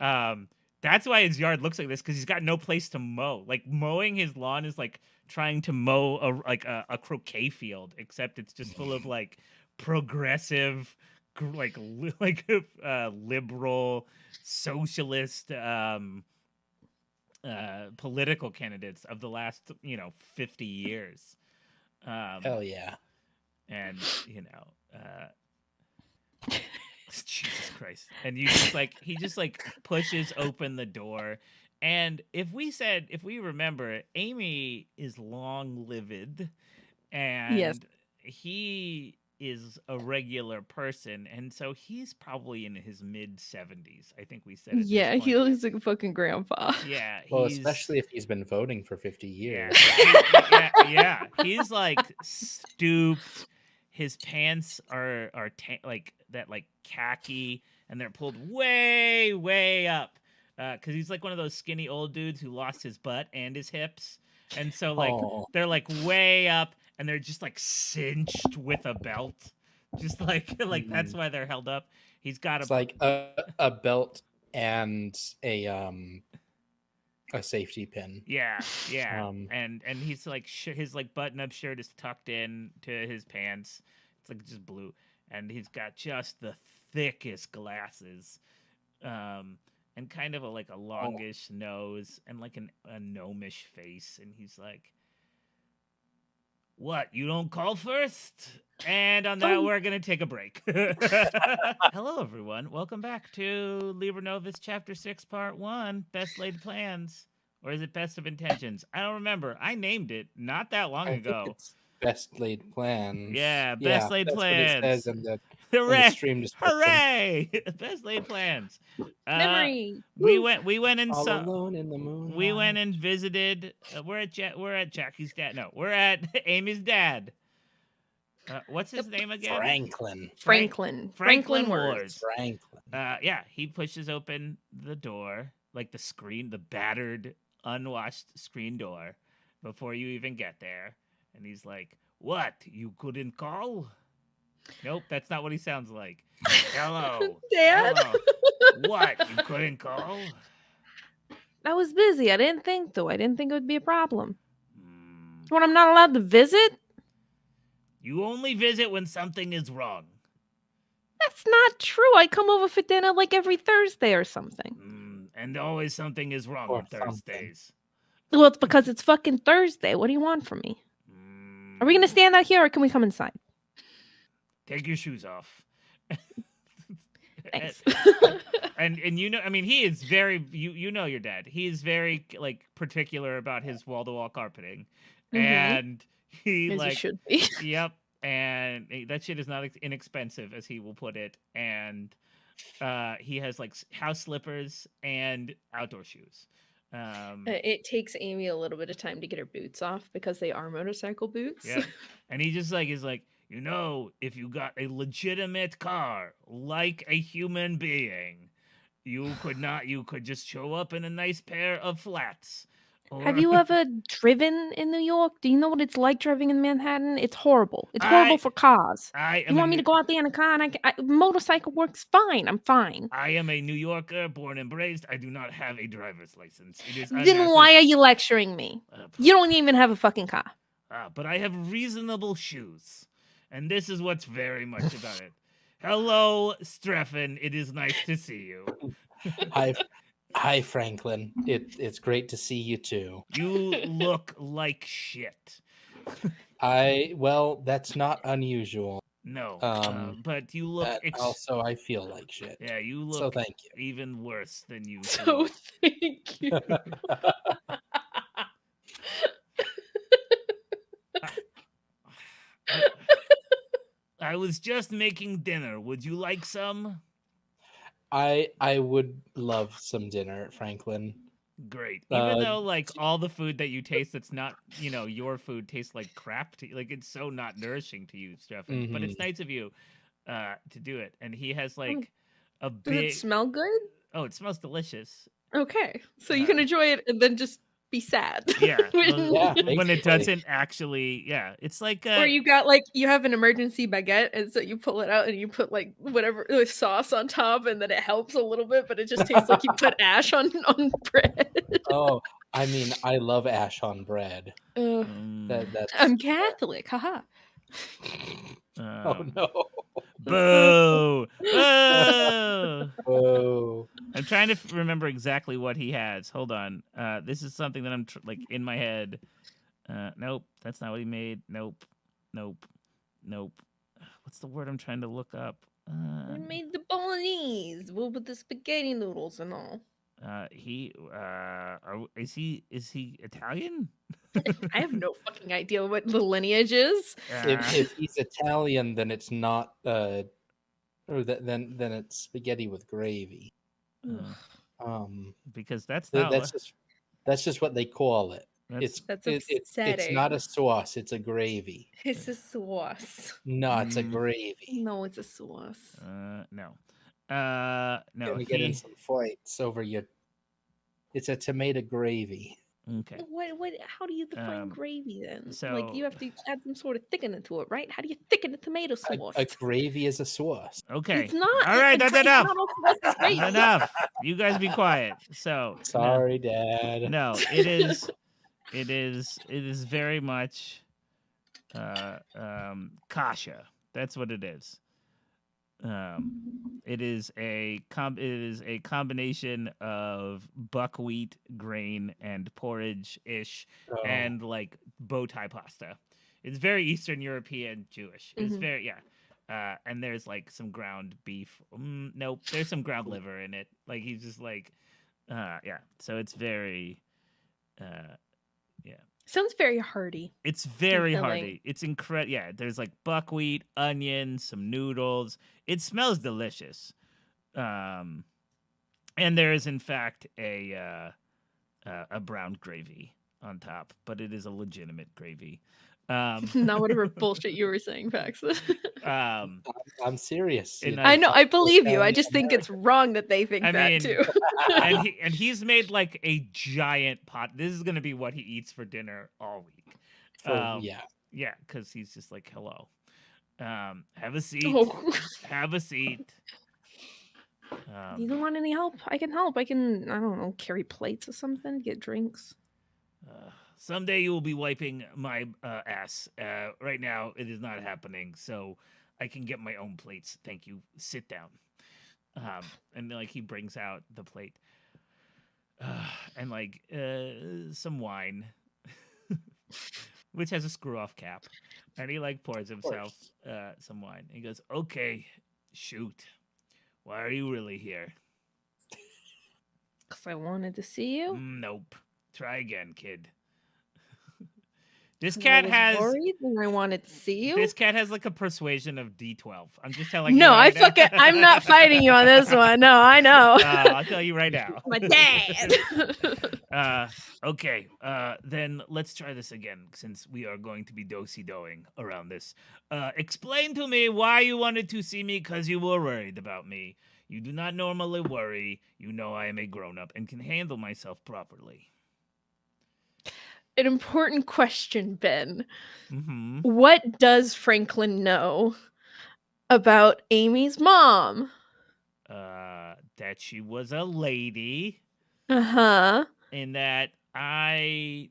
That's why his yard looks like this, because he's got no place to mow. Like mowing his lawn is like trying to mow a croquet field, except it's just full of like progressive, liberal, socialist political candidates of the last 50 years. Hell yeah. And Jesus Christ. And you just like he just like pushes open the door. And if we remember, Amy is long-lived and he is a regular person, and so he's probably in his mid 70s. I think we said at Yeah, this he point. looks like a fucking grandpa. Yeah, Well, he's especially if he's been voting for 50 yeah, years. yeah. He's like stooped. His pants are like that, like khaki, and they're pulled way, way up. Because he's like one of those skinny old dudes who lost his butt and his hips, and so like Oh. they're like way up, and they're just like cinched with a belt, just like that's why they're held up. He's got It's like a belt and a safety pin. Yeah, yeah, Um, and he's like his like button-up shirt is tucked in to his pants. It's like just blue, and he's got just the thickest glasses, and kind of like a longish nose and like a gnomish face, and he's like, "What? You don't call first?" And on that, we're gonna take a break. Hello, everyone. Welcome back to Liber Novus, Chapter 6, Part 1, Best Laid Plans. Or is it Best of Intentions? I don't remember. I named it not that long I think ago. it's best laid plans. Yeah, Best Laid that's Plans. what it says in the Hooray! stream description. Hooray! Best Laid Plans. Memory. We went and All saw. alone in the moonlight. We went and visited. We're at Jackie's dad. No, we're at Amy's dad. What's his name again? Franklin. Franklin Wars. Franklin. Yeah, he pushes open the door, like the screen, the battered, unwashed screen door, before you even get there. And he's like, "What? You couldn't call?" Nope, that's not what he sounds like. Hello. Dad? Hello. What? You couldn't call? I was busy. I didn't think it would be a problem. Hmm. When I'm not allowed to visit? You only visit when something is wrong. That's not true. I come over for dinner like every Thursday or something. And always something is wrong Or on Thursdays. Well, it's because it's fucking Thursday. What do you want from me? Are we going to stand out here or can we come inside? Take your shoes off. Thanks. and you know, I mean, he is very you know your dad. He is very like particular about his wall-to-wall carpeting. And he As like you should be. Yep. And that shit is not inexpensive, as he will put it. And he has like house slippers and outdoor shoes. It takes Amy a little bit of time to get her boots off because they are motorcycle boots. Yeah. And he just like is like, you know, if you got a legitimate car like a human being, you could just show up in a nice pair of flats. Have you ever driven in New York? Do you know what it's like driving in Manhattan? It's horrible. It's horrible for cars. You want me to go out there in a car and motorcycle works fine. I'm fine. I am a New Yorker, born and raised. I do not have a driver's license. It is Then why are you lecturing me? You don't even have a fucking car. But I have reasonable shoes. And this is what's very much about it. Hello, Streffen. It is nice to see you. Hi, Franklin. It's great to see you too. You look like shit. Well, that's not unusual. No, but you look. Also, I feel like shit. Yeah, you look. So thank you. Even worse than you. So thank you. I was just making dinner. Would you like some? I would love some dinner, Franklin. Great. Even though like all the food that you taste that's not, your food tastes like crap to you. Like it's so not nourishing to you, Streffen. But it's nice of you to do it. And he has like a big. Does it smell good? Oh, it smells delicious. Okay. So you can enjoy it and then just be sad. Yeah. Yeah, when it doesn't actually, it's like or you got you have an emergency baguette and so you pull it out and you put like whatever sauce on top and then it helps a little bit, but it just tastes like you put ash on bread. Oh, I mean, I love ash on bread. That's I'm Catholic, haha. Oh no. Boo! Boo! Oh. I'm trying to remember exactly what he has. Hold on. This is something that I'm in my head. Nope, that's not what he made. Nope. What's the word I'm trying to look up? We made the bolognese with the spaghetti noodles and all. Is he Italian? I have no fucking idea what the lineage is. If he's Italian, then it's not then it's spaghetti with gravy. Because that's Th- not that's just what they call it. that's It's not a sauce, it's a gravy. It's a sauce. No, it's a gravy. No, it's a sauce. no. You're No, gonna get in some fights over your. It's a tomato gravy. okay. What? How do you define gravy then? Like so- you have to add some sort of thickener to it, right? How do you thicken a tomato sauce? A gravy is a sauce. Okay. It's not. All right, that's enough. Not all sauce is gravy. Enough. You guys be quiet. So Sorry, Dad. No, it is very much kasha. That's what it is. It is a combination of buckwheat grain and porridge ish Oh. and like bow tie pasta. It's very Eastern European Jewish. It's very and there's like some ground beef. Nope, there's some ground liver in it. Like he's just like So it's very Sounds very hearty. It's very filling. hearty. It's incredible. Yeah, there's like buckwheat, onions, some noodles. It smells delicious. And there is in fact a brown gravy on top, but it is a legitimate gravy. Not whatever bullshit you were saying, Paxton. I'm serious. And I know. I believe you. I Italian just think it's wrong that they think I that mean, too. and he's made like a giant pot. This is gonna be what he eats for dinner all week. Yeah, because he's just like, hello. Have a seat. Oh. Have a seat. You don't want any help? I can help. I don't know, carry plates or something, get drinks. Someday you will be wiping my ass. Right now, it is not happening, so I can get my own plates. Thank you. Sit down. And like he brings out the plate, and like some wine, which has a screw-off cap, and he like pours himself some wine. He goes, "Okay, shoot. Why are you really here?" Because I wanted to see you. Nope. Try again, kid. This cat has. Worried and I wanted to see you. This cat has like a persuasion of D12. I'm just telling No, you. I Right fucking. I'm not fighting you on this one. No, I know. I'll tell you right now. My dad. Okay. Then let's try this again, since we are going to be do-si-doing around this. Explain to me why you wanted to see me, because you were worried about me. You do not normally worry. You know I am a grown-up and can handle myself properly. An important question, Ben. Mm-hmm. What does Franklin know about Amy's mom? That she was a lady. Uh-huh. And that I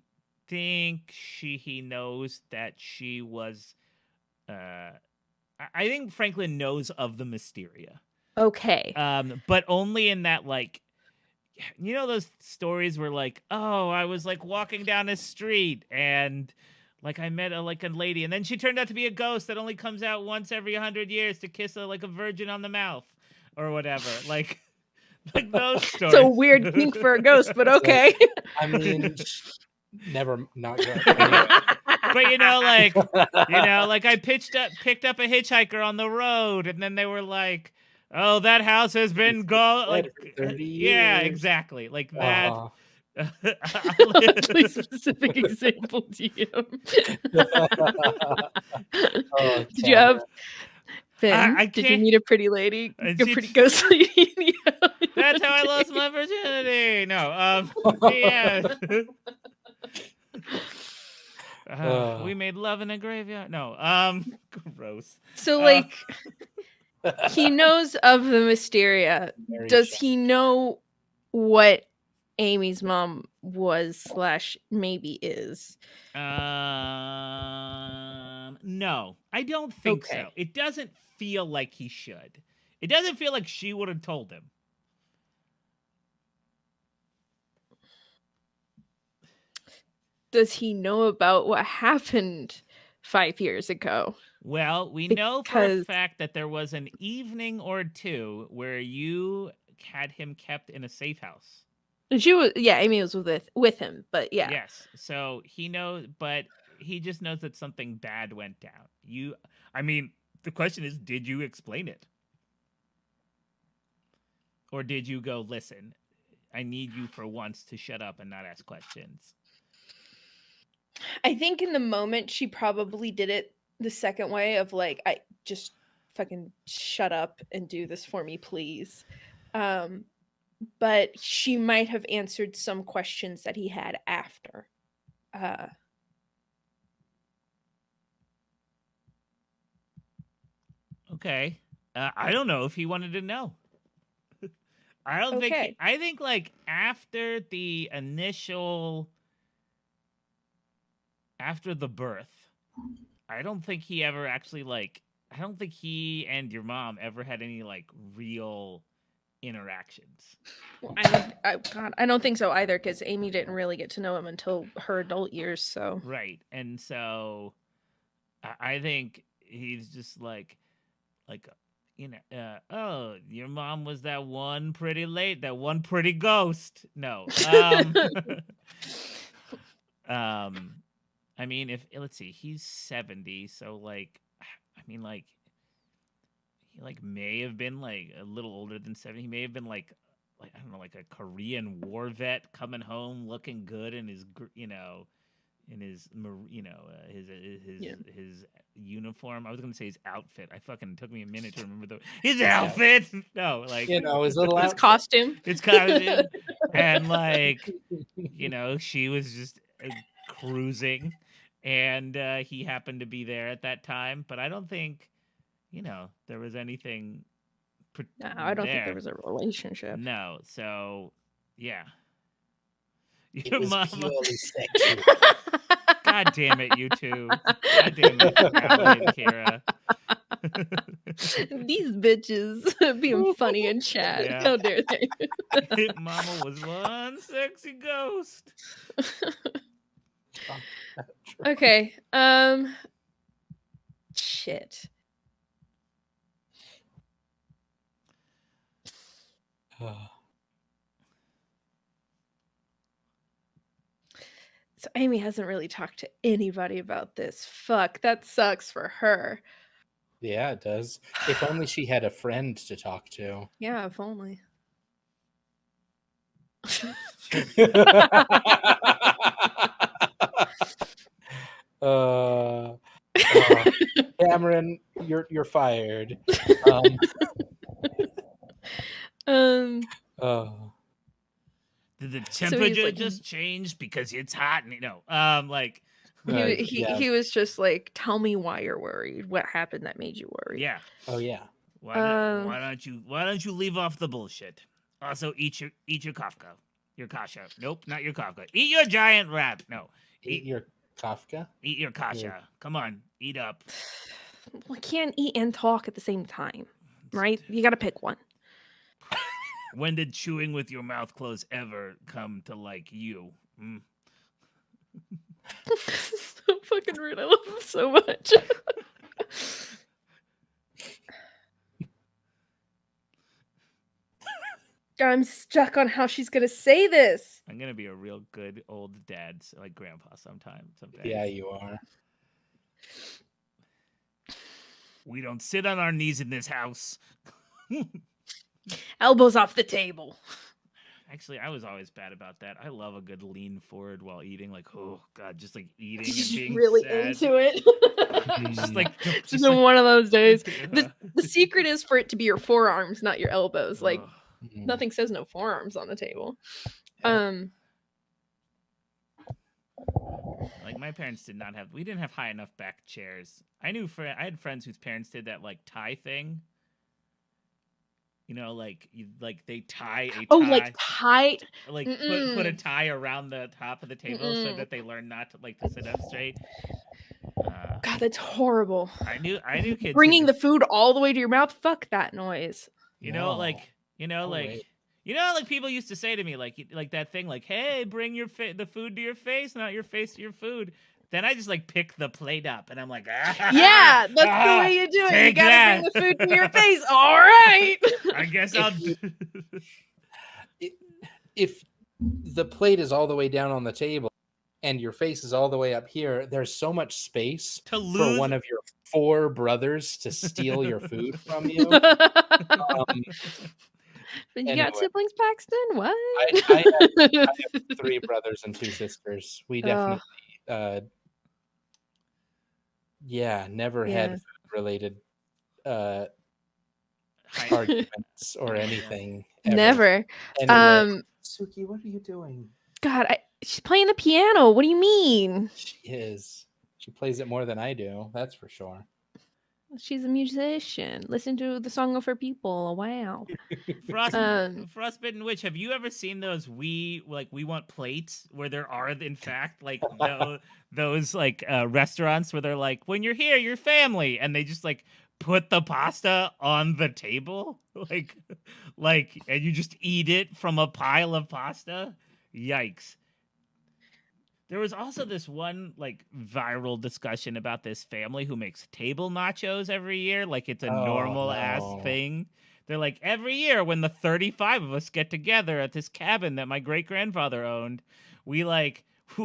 think he knows that she was I think Franklin knows of the Mysteria. Okay. But only in that, like, you know those stories where like, oh, I was like walking down a street and like I met a lady and then she turned out to be a ghost that only comes out once every 100 years to kiss a virgin on the mouth or whatever. Like those stories. It's a weird kink for a ghost, but okay. I mean, not good. Anyway. But like I picked up a hitchhiker on the road and then they were like, oh, that house has been gone. For 30 yeah, years. exactly. Like that. Please specific example, DM. Did you have Ben? I did you can't- meet a pretty lady? A It's- pretty ghost lady? That's how I lost my virginity. No, yeah. We made love in a graveyard. No, gross. So like he knows of the Mysteria. Very Does shy. he know what Amy's mom was / maybe is? No, I don't think Okay. so. It doesn't feel like he should. It doesn't feel like she would have told him. Does he know about what happened 5 years ago. Well, we know for a Because- fact that there was an evening or two where you had him kept in a safe house. She was, yeah, Amy was with him, but yeah. Yes. So he knows, but he just knows that something bad went down. The question is, did you explain it? Or did you go, listen, I need you for once to shut up and not ask questions? I think in the moment she probably did it the second way of like, I just fucking shut up and do this for me, please. But she might have answered some questions that he had after. Okay. I don't know if he wanted to know. I don't think. Okay. I think like after the birth, I don't think he ever actually like. I don't think he and your mom ever had any like real interactions. Well, I don't think so either, because Amy didn't really get to know him until her adult years. So Right, and so I think he's just like oh, your mom was that one pretty ghost. No. I mean, if let's see, he's 70, so like, I mean, like, he like may have been like a little older than 70. He may have been like I don't know, like a Korean war vet coming home looking good in his his uniform. I was gonna say his outfit. It took me a minute to remember his outfit. No, like His little his outfit. costume. It's costume, and like she was just cruising, and he happened to be there at that time. But I don't think there was anything. No, I don't think there was a relationship. No, so yeah. It Your was mama. purely sexual. God damn it, you two. God damn it, Allie and Kara. These bitches being funny in chat. Yeah. How dare they? Mama was one sexy ghost. Okay. Shit. So Amy hasn't really talked to anybody about this. Fuck, that sucks for her. Yeah, it does. If only she had a friend to talk to. Yeah, if only. Cameron, you're fired. Did the he's temperature like- just change because it's hot? Like He was just like, tell me why you're worried. What happened that made you worried? yeah. Oh yeah. Why don't you leave off the bullshit? Also, eat your Kafka. Your kasha. Nope, not your Kafka. Eat your giant rat. No. Eat your Kafka. Eat your kasha. Come on, eat up. We can't eat and talk at the same time, right? You gotta pick one. When did chewing with your mouth closed ever come to like you? So fucking rude. I love him so much. I'm stuck on how she's gonna say this. I'm gonna be a real good old dad, like grandpa someday. Yeah, you are. We don't sit on our knees in this house. Elbows off the table. Actually, I was always bad about that. I love a good lean forward while eating. Like, oh god, just like eating and She's being really sad. into it. Just like, It's been one of those days. The secret is for it to be your forearms, not your elbows. Like, nothing says no forearms on the table. Like my parents did not have. We didn't have high enough back chairs. I had friends whose parents did that like tie thing. Like they tie a tie. Oh, like tight. Like put a tie around the top of the table so that they learn not to sit up straight. God, that's horrible. I knew kids Bringing the food all the way to your mouth. Fuck that noise. like people used to say to me like that thing like, hey, bring the food to your face, not your face to your food. then I just like pick the plate up and I'm like, ah, Yeah, that's the way you do it. You take gotta bring that. the food to your face. All right. I guess I'll. If the plate is all the way down on the table and your face is all the way up here, there's so much space To for lose- one of your 4 brothers to steal your food from you. But you anyway. got siblings, Paxton? What? I have 3 brothers and 2 sisters. We definitely, never had food-related arguments or anything. Ever. Never. Anyway, Suki, what are you doing? God, she's playing the piano. What do you mean? She is. She plays it more than I do. That's for sure. She's a musician. Listen to the song of her people. Wow. Frostbitten Witch, have you ever seen those we want plates where there are in fact like those like restaurants where they're like, when you're here, you're family, and they just like put the pasta on the table like and you just eat it from a pile of pasta? Yikes. There was also this one like viral discussion about this family who makes table nachos every year. Like it's a normal ass thing. They're like, every year when the 35 of us get together at this cabin that my great grandfather owned, we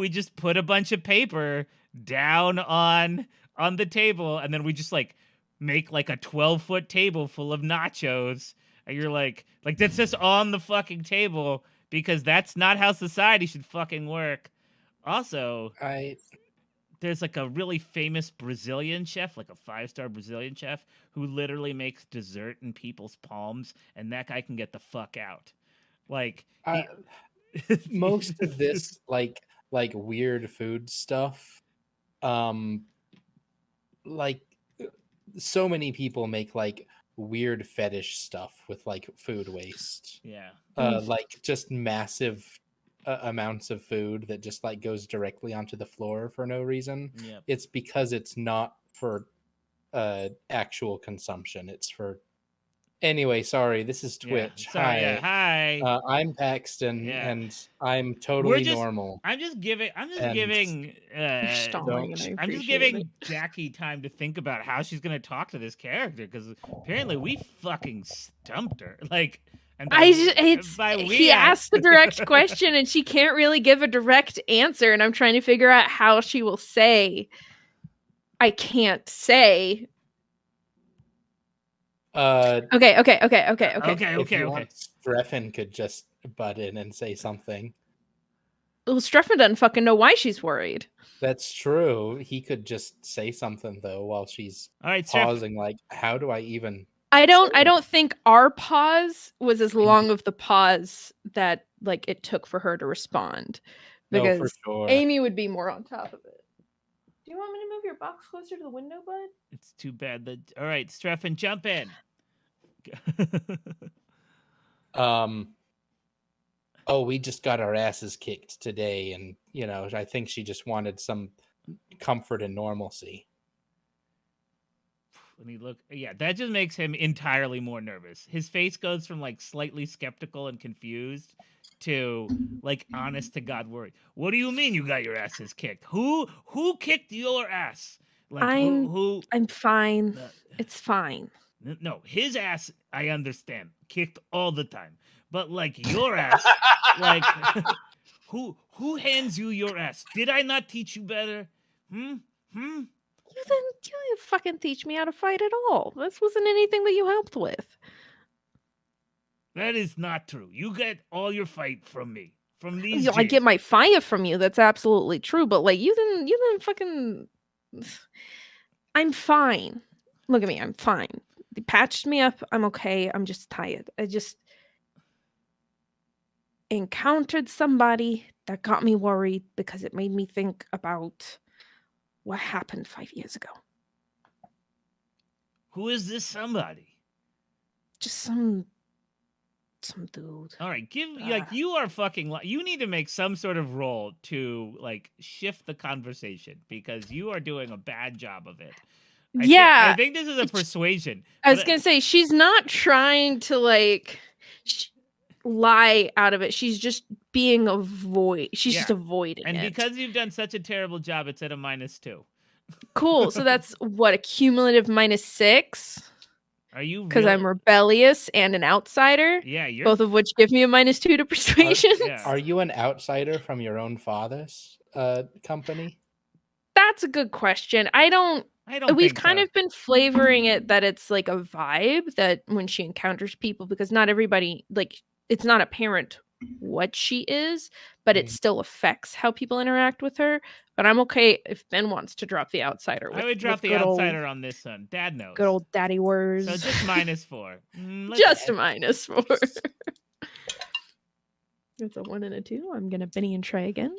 just put a bunch of paper down on the table, and then we just like make like a 12-foot table full of nachos. And you're like that's just on the fucking table, because that's not how society should fucking work. Also, there's like a really famous Brazilian chef, like a 5-star Brazilian chef, who literally makes dessert in people's palms, and that guy can get the fuck out. Like most of this like weird food stuff, like so many people make like weird fetish stuff with like food waste. Yeah. Like just massive amounts of food that just like goes directly onto the floor for no reason. Yep. It's because it's not for actual consumption. It's for anyway. Sorry, this is Twitch. Yeah. Hi. I'm Paxton, and I'm totally normal. I'm just giving Jackie time to think about how she's gonna talk to this character, because apparently we fucking stumped her. Like. He asked the direct question and she can't really give a direct answer, and I'm trying to figure out how she will say, I can't say. Okay. Streffen could just butt in and say something. Well, Streffen doesn't fucking know why she's worried. That's true. He could just say something though while she's pausing. Like, how do I even? I don't think our pause was as long of the pause that like it took for her to respond, because for sure. Amy would be more on top of it. Do you want me to move your box closer to the window, bud? It's too bad that. All right, Streffen, jump in. We just got our asses kicked today, and I think she just wanted some comfort and normalcy. Let me look. Yeah, that just makes him entirely more nervous. His face goes from like slightly skeptical and confused to like honest to God worried. What do you mean you got your asses kicked? Who kicked your ass? Like I'm fine. It's fine. No, his ass, I understand, kicked all the time. But like your ass, like who hands you your ass? Did I not teach you better? You didn't fucking teach me how to fight at all. This wasn't anything that you helped with. That is not true. You get all your fight from me. From these I get my fire from you. That's absolutely true. But like you didn't fucking. I'm fine. Look at me. I'm fine. They patched me up. I'm okay. I'm just tired. I just encountered somebody that got me worried because it made me think about what happened 5 years ago. Who is this somebody? Just some dude. All right, you are fucking. You need to make some sort of roll to like shift the conversation, because you are doing a bad job of it. I think this is a persuasion. I was gonna say she's not trying to like. lie out of it. She's just being she's just Yeah. avoiding And it. because you've done such a terrible job, it's at a -2. Cool. So that's what, a cumulative -6? Are you Because really? I'm rebellious and an outsider, Yeah, you're. both of which give me a -2 to persuasion. Yeah. Are you an outsider from your own father's company? That's a good question. I don't We've think kind so. of been flavoring it that it's like a vibe that when she encounters people, because not everybody, like, it's not apparent what she is, but it Mm. still affects how people interact with her. But I'm okay if Ben wants to drop the outsider. I would drop with the good outsider on this one. Dad knows. good old daddy words. So just -4. Just a -4. It's a 1 and a 2. I'm gonna Benny and try again.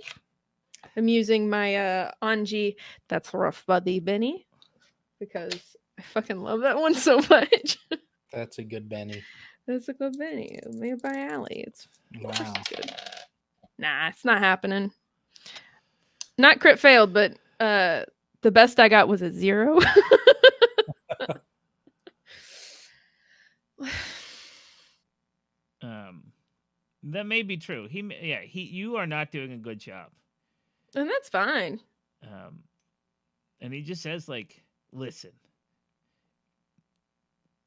I'm using my Anji That's Rough Buddy Benny because I fucking love that one so much. That's a good Benny. That's a good Benny made by Allie. It's Wow. good. Nah, it's not happening. Not crit failed, but the best I got was a 0. That may be true. You are not doing a good job. And that's fine. And he just says, like, listen,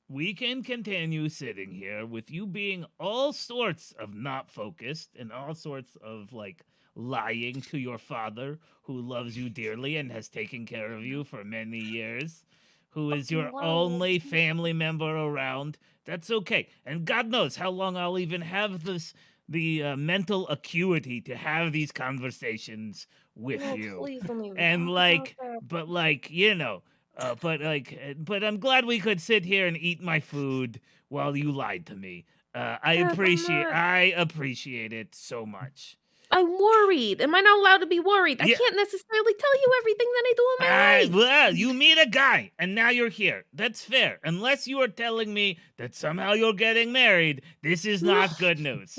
we can continue sitting here with you being all sorts of not focused and all sorts of, like, lying to your father, who loves you dearly and has taken care of you for many years, who is your only family member around. That's okay. And God knows how long I'll even have the mental acuity to have these conversations with you. Please don't even And talk like, about that. but like, but I'm glad we could sit here and eat my food while you lied to me. I Dad, I'm appreciate it so much. I'm worried. Am I not allowed to be worried? I Yeah. can't necessarily tell you everything that I do in my life. Well, you meet a guy, and now you're here. That's fair. Unless you are telling me that somehow you're getting married, this is not good news.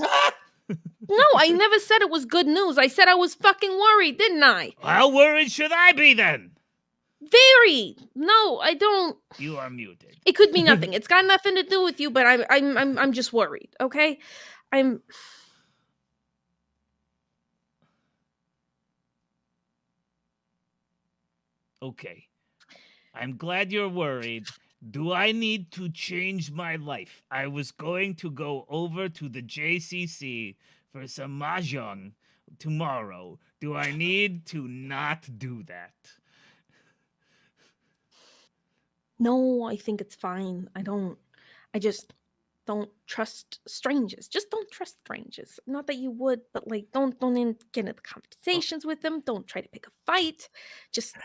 No, I never said it was good news. I said I was fucking worried, didn't I? How worried should I be then? Very. No, I don't. You are muted. It could be nothing. It's got nothing to do with you, but I'm just worried. Okay, I'm. Okay. I'm glad you're worried. Do I need to change my life? I was going to go over to the JCC for some mahjong tomorrow. Do I need to not do that? No, I think it's fine. I just don't trust strangers. Just don't trust strangers. Not that you would, but like, don't get into conversations with them. Don't try to pick a fight. Just.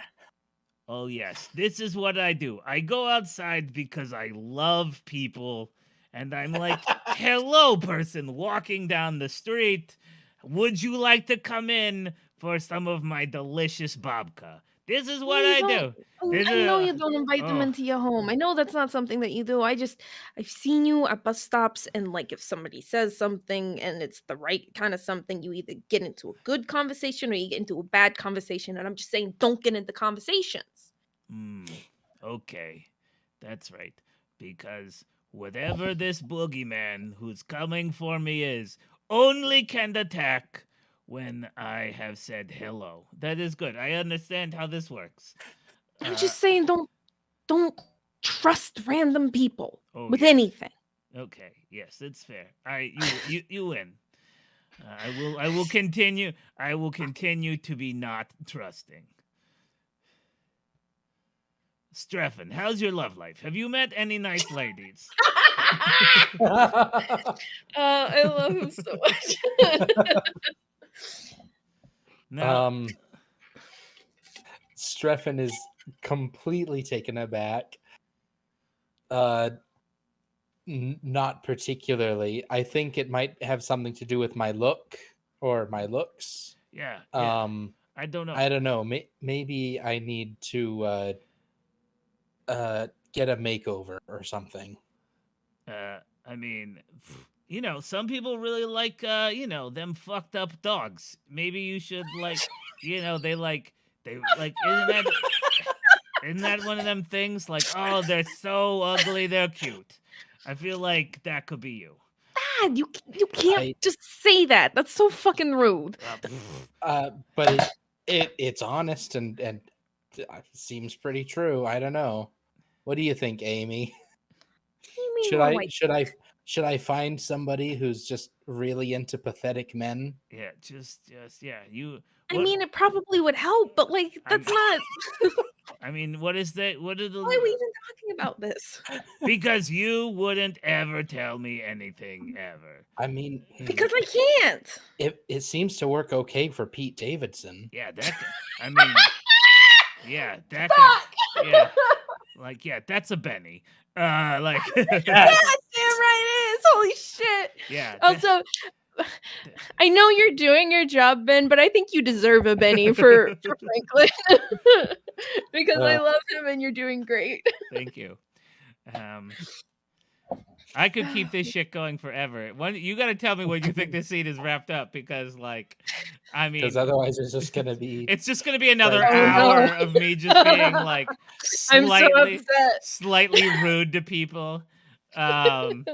Oh, yes. This is what I do. I go outside because I love people. And I'm like, hello, person walking down the street. Would you like to come in for some of my delicious babka? This is what I do. I know you don't invite them into your home. I know that's not something that you do. I've seen you at bus stops, and like if somebody says something and it's the right kind of something, you either get into a good conversation or you get into a bad conversation. And I'm just saying, don't get into conversations. Okay, that's right. Because whatever this boogeyman who's coming for me is, only can attack when I have said hello. That is good. I understand how this works. I'm just saying, don't trust random people with yes. anything. Okay, yes, it's fair. You win. I will continue. I will continue to be not trusting. Streffen, how's your love life? Have you met any nice ladies? I love him so much. No. Streffen is completely taken aback. Not particularly. I think it might have something to do with my look or my looks. Yeah. I don't know. I don't know. Maybe I need to get a makeover or something. I mean, some people really like them fucked up dogs. Maybe you should isn't that one of them things like, oh, they're so ugly, they're cute. I feel like that could be you. bad. You can't just say that. That's so fucking rude. But it's honest and seems pretty true. I don't know. What do you think, Amy? You mean Should more I like should I find somebody who's just really into pathetic men? Yeah, just yeah. You. I mean, it probably would help, but like that's not. I mean, what is that? What are the? Why are we even talking about this? Because you wouldn't ever tell me anything ever. I mean, Because I can't. it seems to work okay for Pete Davidson. Yeah, I mean, yeah, that guy, yeah, like yeah, that's a Benny. Like Yeah, damn right it is. Holy shit. yeah. Also, I know you're doing your job, Ben, but I think you deserve a Benny for Franklin because I love him and you're doing great. Thank you. I could keep this shit going forever. You got to tell me when you think this scene is wrapped up, because, like, I mean, Because otherwise it's just gonna be it's just gonna be another Like, hour of me just being like I'm so upset. slightly rude to people. Can't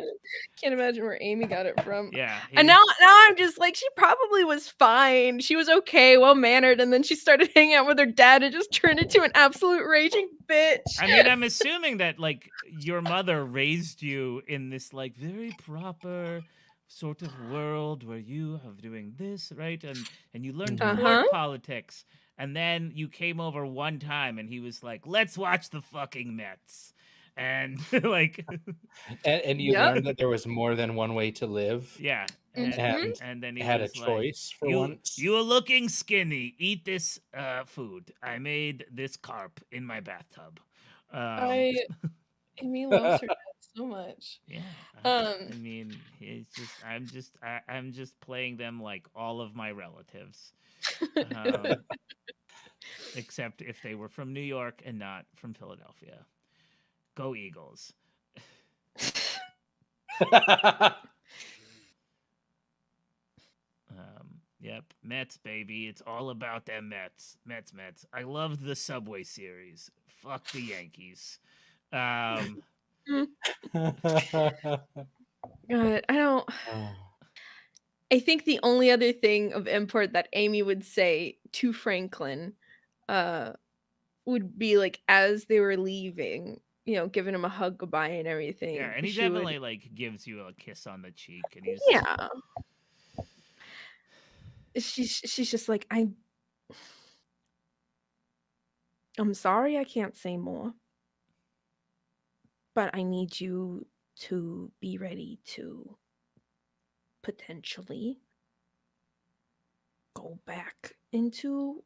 imagine where Amy got it from. Yeah, And now I'm just like, she probably was fine. She was okay, well mannered, and then she started hanging out with her dad and just turned into an absolute raging bitch. I mean, I'm assuming that like your mother raised you in this like very proper sort of world where you have doing this, right? And you learned court politics. And then you came over one time and he was like, let's watch the fucking Mets. And like and you learned that there was more than one way to live. yeah. And then he had a was like, choice for once. You are looking skinny. Eat this food. I made this carp in my bathtub. Amy loves her dad so much. Yeah. I mean, I'm just playing them like all of my relatives. Except if they were from New York and not from Philadelphia. Go Eagles. Yep, Mets, baby. It's all about them Mets. Mets. I loved the Subway series. Fuck the Yankees. God, I think the only other thing of import that Amy would say to Franklin would be like as they were leaving, you know, giving him a hug goodbye and everything. Yeah, and he definitely like gives you a kiss on the cheek, and he's yeah. She's just like, I'm sorry I can't say more, but I need you to be ready to potentially go back into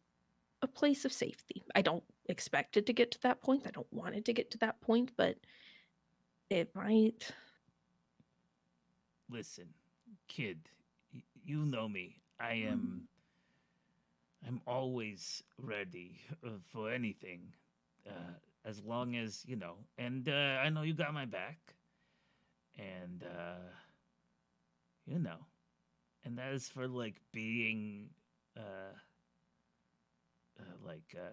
a place of safety. I don't expect it to get to that point. I don't want it to get to that point, but it might. Listen, kid, you know me. I'm always ready for anything, as long as you know. And I know you got my back, and you know, and as for like being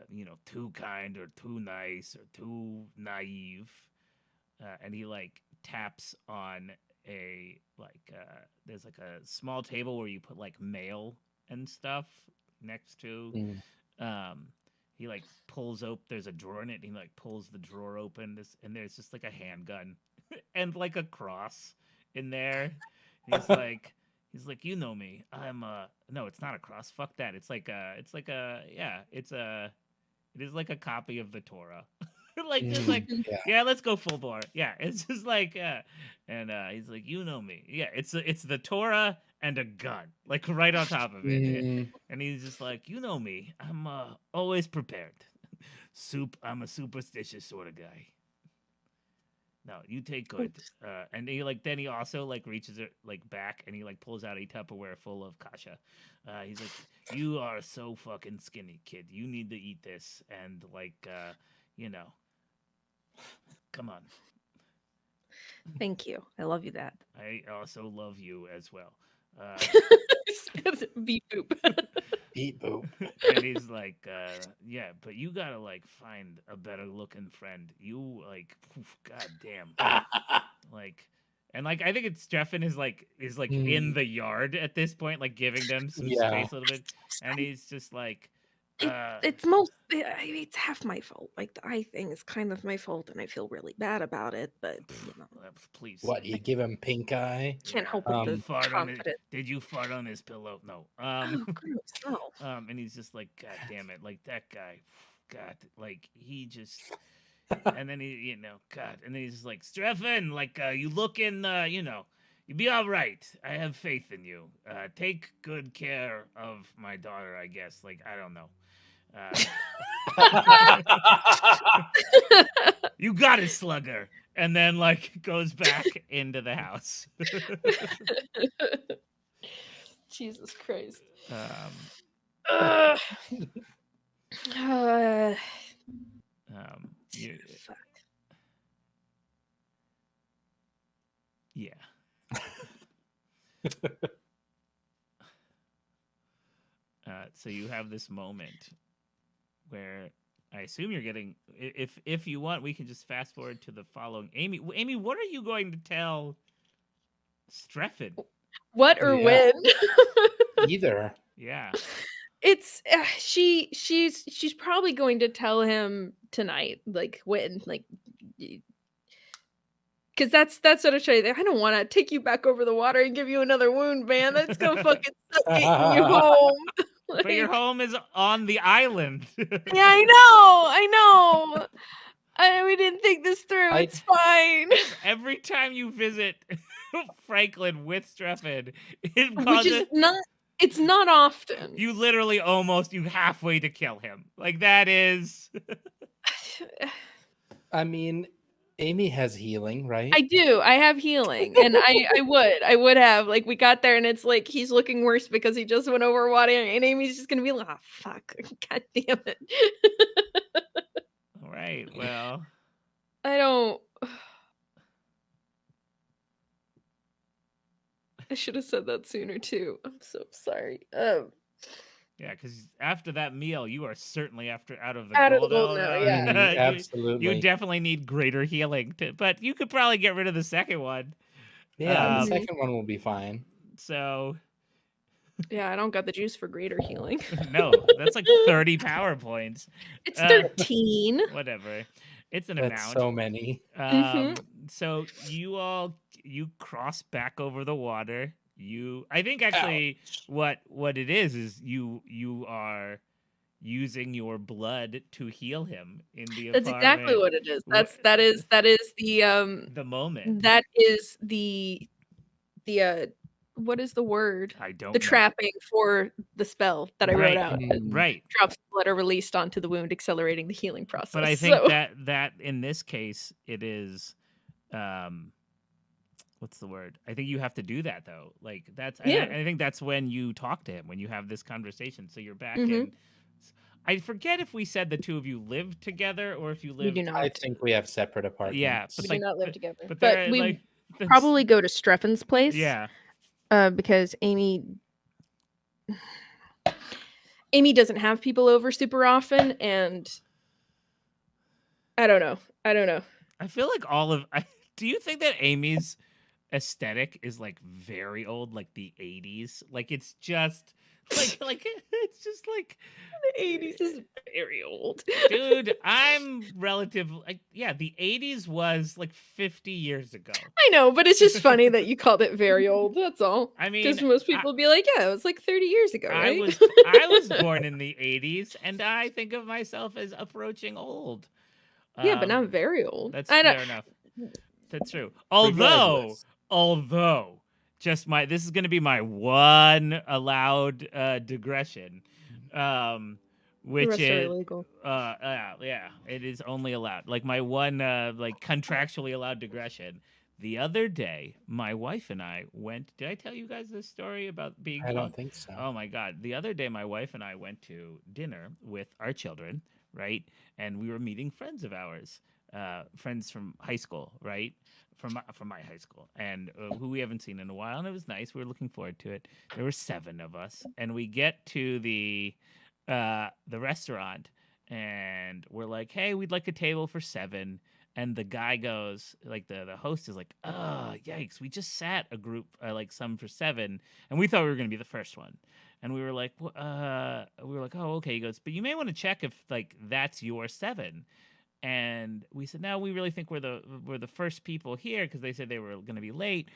you know, too kind or too nice or too naive, and he like taps on a there's like a small table where you put like mail and stuff next to he like pulls open, there's a drawer in it, and he like pulls the drawer open, and there's just like a handgun and like a cross in there. He's like, you know me. No, it's not a cross. Fuck that. It is like a copy of the Torah. Like just like yeah, let's go full bore. Yeah, it's just like and he's like, you know me. Yeah, it's the Torah and a gun, like right on top of it. And he's just like, you know me. I'm always prepared. I'm a superstitious sort of guy. No, you take good. And he then he also like reaches it like back and he like pulls out a Tupperware full of kasha. He's like, you are so fucking skinny, kid. You need to eat this, and like you know, come on. Thank you. I love you, Dad. I also love you as well. Beep boop. Beep boop. And he's like, yeah, but you gotta like find a better looking friend. You like, god damn. Like, And like I think it's Streffen is like in the yard at this point, like giving them some Yeah. space a little bit, and he's just like, It's half my fault. Like the eye thing is kind of my fault, and I feel really bad about it. But please. What, you give him pink eye? can't help with the fart on it. confidence. Did you fart on his pillow? No. Oh, gross! No. And he's just like, God damn it, like that guy, God, like he just. And then he, God, and then he's just like, Streffen, like, you look in, you'll be all right. I have faith in you. Take good care of my daughter, I guess. Like, I don't know. You got it, slugger. And then, like, goes back into the house. Jesus Christ. Fuck. Yeah. So you have this moment where I assume you're getting. If you want, we can just fast forward to the following. Amy, what are you going to tell Streffen? What or Yeah. when? Either. Yeah. It's she's probably going to tell him tonight, like when, like, because that's what I'm trying to. I don't want to take you back over the water and give you another wound, man. That's gonna fucking suck getting you home. But your home is on the island. Yeah, I know. We didn't think this through. It's fine. Every time you visit Franklin with Streffen, it Which causes is not. It's not often. you literally you halfway to kill him. Like that is. I mean, Amy has healing, right? I do. I have healing, and I would have, like, we got there, and it's like he's looking worse because he just went over water, and Amy's just gonna be like, "Oh fuck, god damn it." All right. Well, I don't. I should have said that sooner too. I'm so sorry. yeah, because after that meal, you are certainly out of the Out of the gold. gold now, Elder. yeah. You- Absolutely. You definitely need greater healing, but you could probably get rid of the second one. Yeah, the Um, second one will be fine. So Yeah, I don't got the juice for greater healing. no, that's like 30 power points. It's 13. Whatever. It's an That's amount. so many. So you cross back over the water. I think actually what it is you are using your blood to heal him in the That's exactly apartment. what it is. That is The moment. that is the what is the word? I don't The know. trapping for the spell that I wrote out. Right. Drops of blood are released onto the wound, accelerating the healing process. But I think So- that in this case it is what's the word? I think you have to do that though. Like that's Yeah. I think that's when you talk to him, when you have this conversation. So you're back Mhm. in. I forget if we said the two of you lived together or if you we lived. do not. I think we have separate apartments. Yeah, We but do like, not live together. But, But they're, we like, that's- probably go to Streffen's place. Yeah. Because Amy doesn't have people over super often, and I don't know. I feel like do you think that Amy's aesthetic is like very old, like the 80s? Like it's just like it's just like The 80s is very old. dude, I'm relatively the 80s was like 50 years ago. I know, but it's just funny that you called it very old. That's all. I mean, Because most people would be like, "Yeah, it was like 30 years ago, right?" I was born in the 80s and I think of myself as approaching old. Yeah, but not very old. That's I don't- fair enough. That's true. Although Regardless. this is going to be my one allowed digression, the which rest are is illegal. yeah, it is only allowed. Like my one like contractually allowed digression. The other day, my wife and I went. Did I tell you guys this story about being? I don't think so. Oh my god! The other day, my wife and I went to dinner with our children, right? And we were meeting friends of ours, friends from high school, right? From my high school, and who we haven't seen in a while, and it was nice. We were looking forward to it. There were 7 of us, and we get to the restaurant, and we're like, "Hey, we'd like a table for 7." And the guy goes, like the host is like, oh, yikes, we just sat a group, like some for 7, and we thought we were going to be the first one. And we were like, oh, okay. He goes, but you may want to check if like that's your 7. And we said, no, we really think we're the first people here because they said they were going to be late.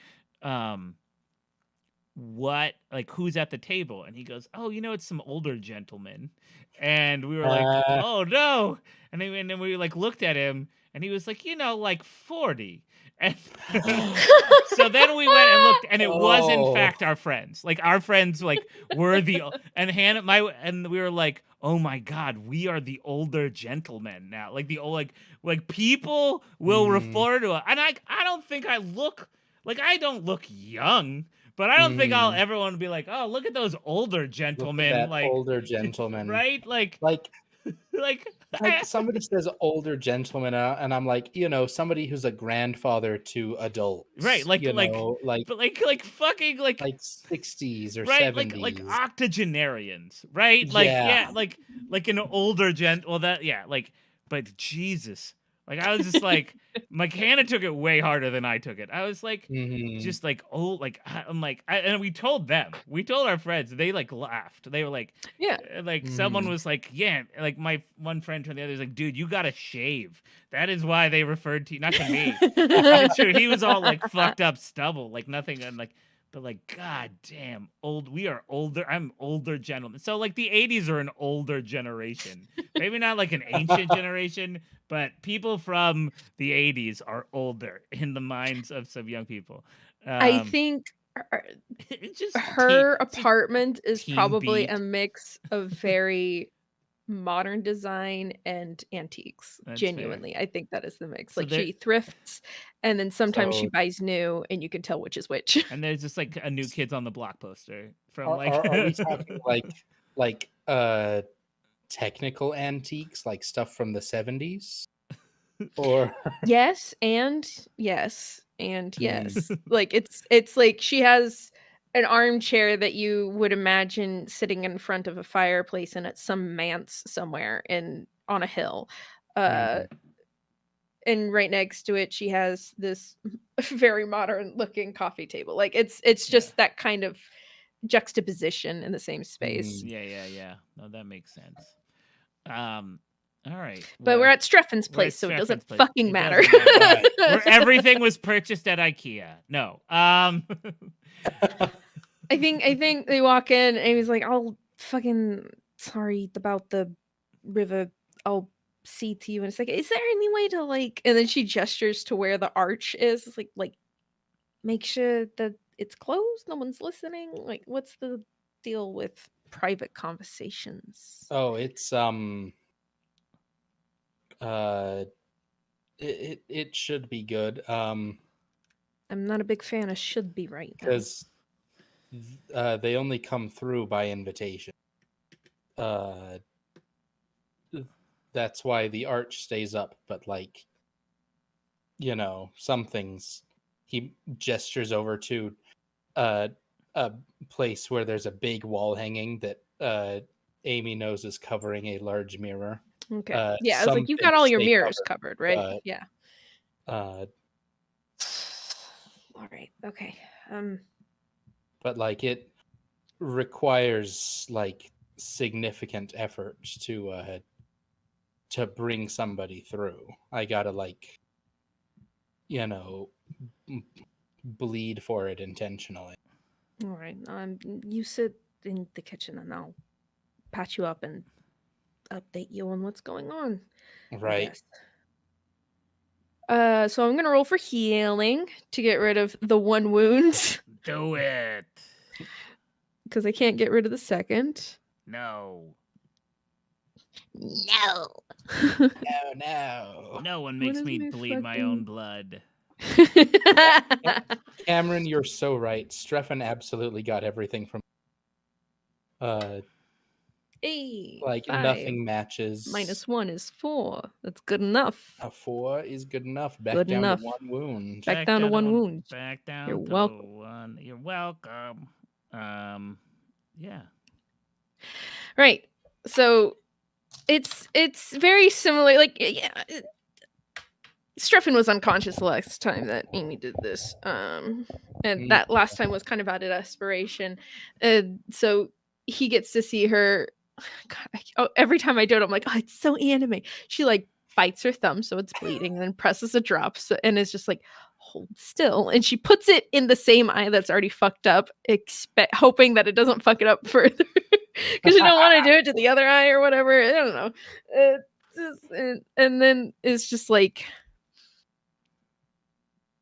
What, like, who's at the table? And he goes, oh, it's some older gentlemen. And we were like, oh no. And then we like looked at him, and he was like, like 40. And so then we went and looked, and it was in fact our friends. Like our friends, like were and Hannah, and we were like, oh my God, we are the older gentlemen now. Like the old, like people will refer to us. And I don't think I look like, I don't look young. But I don't think I'll ever want to be like, oh, look at those older gentlemen. Look at that like older gentleman. right? Like somebody says older gentleman, and I'm like, somebody who's a grandfather to adults. Right, but fucking like 60s or right, 70s. like octogenarians, right? Like like an older but Jesus. Like I was just like Hannah took it way harder than I took it. I was like just like, oh, like I'm like, and we told our friends, they like laughed. They were like, yeah, like someone was like, yeah, like my one friend from the other was like, dude, you gotta shave. That is why they referred to you, not to me. It's true. He was all like fucked up stubble, like nothing, and like. But like, god damn, we are older. I'm older gentlemen. So like the 80s are an older generation. Maybe not like an ancient generation, but people from the 80s are older in the minds of some young people. I think her apartment is probably a mix of very modern design and antiques. That's genuinely fair. I think that is the mix. So like she thrifts, and then sometimes she So- buys new, and you can tell which is which. And there's just like a New Kids on the Block poster from are we talking like technical antiques, like stuff from the 70s? Or yes and yes. Like it's like she has an armchair that you would imagine sitting in front of a fireplace and at some manse somewhere on a hill. And right next to it she has this very modern looking coffee table. Like it's just that kind of juxtaposition in the same space. Yeah. No, that makes sense. All right. But well, we're at Streffen's place, so it doesn't fucking matter. Where everything was purchased at IKEA. No. I think they walk in and he's like, I'll fucking sorry about the river. I'll see to you. And it's like, is there any way to like, and then she gestures to where the arch is. It's like make sure that it's closed. No one's listening. Like, what's the deal with private conversations? Oh, it's it should be good. I'm not a big fan of should be right now. Because they only come through by invitation. That's why the arch stays up, but like, some things. He gestures over to a place where there's a big wall hanging that Amy knows is covering a large mirror. Okay. Yeah, I was like, you've got all your mirrors covered, right? Yeah. All right. Okay. But like it requires like significant effort to bring somebody through. I gotta like, bleed for it intentionally. All right. You sit in the kitchen and I'll patch you up and update you on what's going on. Right. So I'm gonna roll for healing to get rid of the 1 wound. Do it. Because I can't get rid of the second. No. No. No one makes me bleed my own blood. Cameron, you're so right. Streffen absolutely got everything from like 5. nothing matches. -1 is 4. That's good enough. A 4 is good enough. Back Good down enough. to 1 wound. Back down to 1 wound. Back down You're to welcome. 1. You're welcome. Yeah. Right. So it's very similar. Like, yeah, Streffen was unconscious the last time that Amy did this. And that last time was kind of out of desperation. So he gets to see her. God, every time I do it, I'm like, oh, it's so anime. She like bites her thumb so it's bleeding and then presses a drop and is just like, hold still. And she puts it in the same eye that's already fucked up, hoping that it doesn't fuck it up further. Because she don't want to do it to the other eye or whatever. I don't know. And then it's just like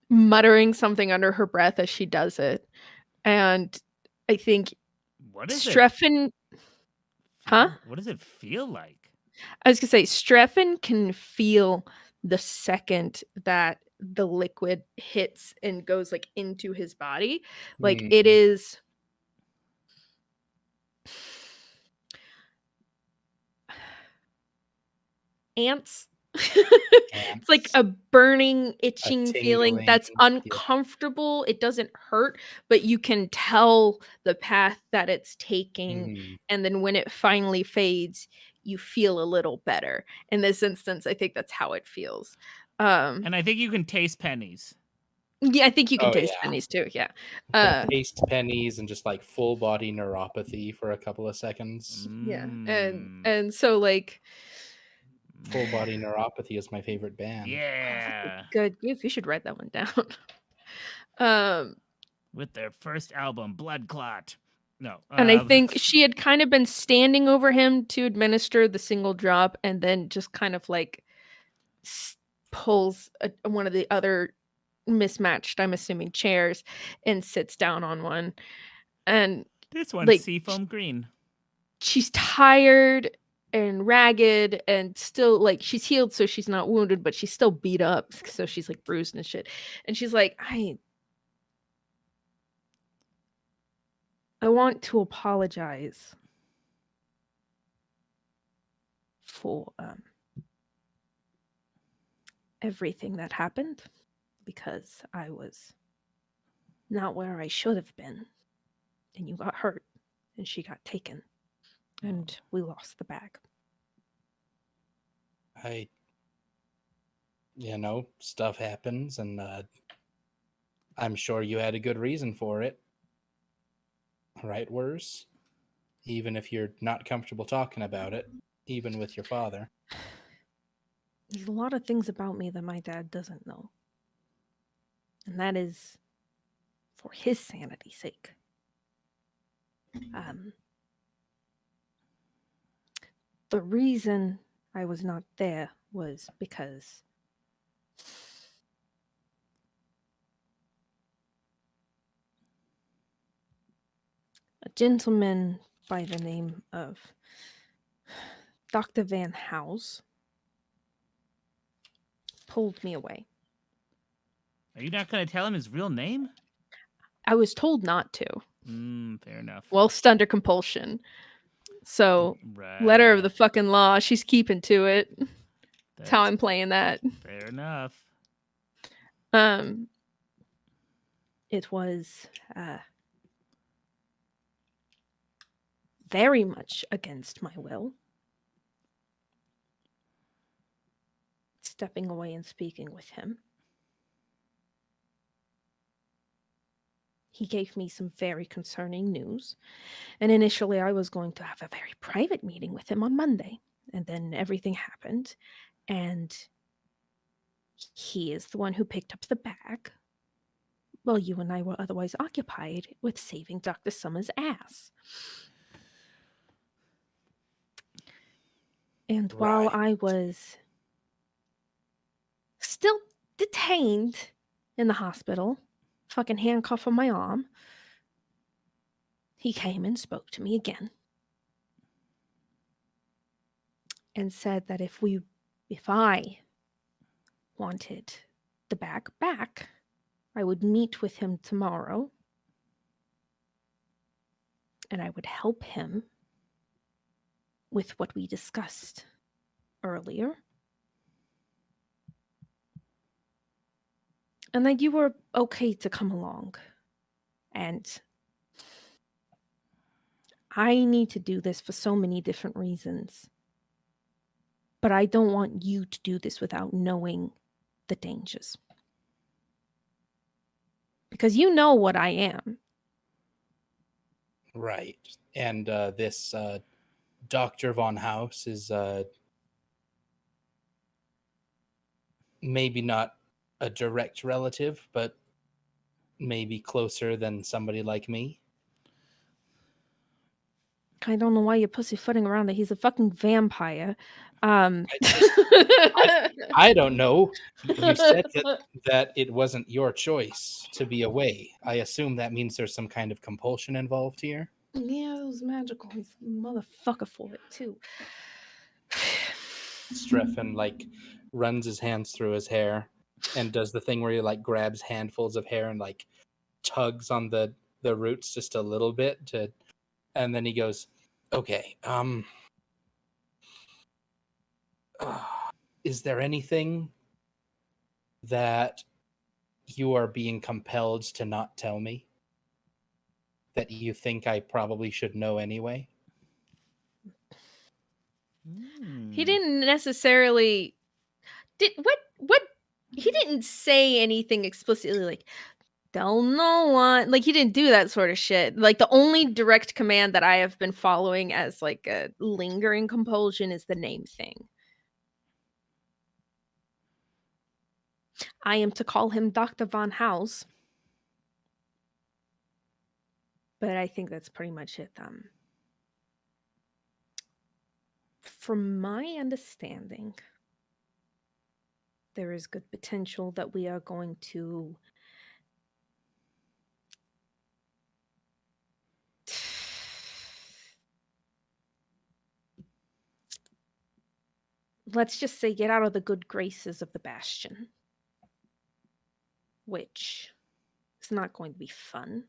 muttering something under her breath as she does it. And I think What is Streffen... Huh? What does it feel like? I was going to say, Streffen can feel the second that the liquid hits and goes like into his body. Like it is... ants. It's like a burning, itching feeling that's uncomfortable. It doesn't hurt, but you can tell the path that it's taking. And then when it finally fades, you feel a little better. In this instance, I think that's how it feels. And I think you can taste pennies. Yeah, I think you can taste pennies too. Yeah. Taste pennies and just like full body neuropathy for a couple of seconds. Yeah. And so like Full Body Neuropathy is my favorite band. Yeah. Good. You should write that one down. With their first album, Blood Clot. No. And I think she had kind of been standing over him to administer the single drop and then just kind of like pulls one of the other mismatched, I'm assuming, chairs and sits down on one. And this one's like, seafoam green. She's tired and ragged and still like she's healed so she's not wounded, but she's still beat up, so she's like bruised and shit. And she's like, I want to apologize for everything that happened because I was not where I should have been, and you got hurt and she got taken and we lost the bag. Stuff happens, and I'm sure you had a good reason for it. Right, Wurs? Even if you're not comfortable talking about it, even with your father. There's a lot of things about me that my dad doesn't know. And that is for his sanity's sake. The reason I was not there was because a gentleman by the name of Dr. Van House pulled me away. Are you not going to tell him his real name? I was told not to. Fair enough. Whilst under compulsion. So, letter of the fucking law, she's keeping to it. That's how I'm playing that. Fair enough. It was very much against my will. Stepping away and speaking with him. He gave me some very concerning news. And initially I was going to have a very private meeting with him on Monday. And then everything happened. And he is the one who picked up the bag. While you and I were otherwise occupied with saving Dr. Summer's ass. And while I was still detained in the hospital, fucking handcuff on my arm, he came and spoke to me again and said that if I wanted the bag back, I would meet with him tomorrow and I would help him with what we discussed earlier. And that you were okay to come along. And I need to do this for so many different reasons. But I don't want you to do this without knowing the dangers. Because you know what I am. Right. And this Dr. Von House is maybe not a direct relative, but maybe closer than somebody like me. I don't know why you're pussyfooting around that he's a fucking vampire. I don't know. You said that it wasn't your choice to be away. I assume that means there's some kind of compulsion involved here. Yeah, it was magical. He's a motherfucker for it too. Streffen like runs his hands through his hair and does the thing where he like grabs handfuls of hair and like tugs on the roots just a little bit to, and then he goes, okay, is there anything that you are being compelled to not tell me that you think I probably should know anyway? He didn't necessarily what he didn't say anything explicitly like don't know what, like he didn't do that sort of shit. Like the only direct command that I have been following as like a lingering compulsion is the name thing. I am to call him Dr. Von House. But I think that's pretty much it. From my understanding, there is good potential that we are going to let's just say get out of the good graces of the Bastion, which is not going to be fun.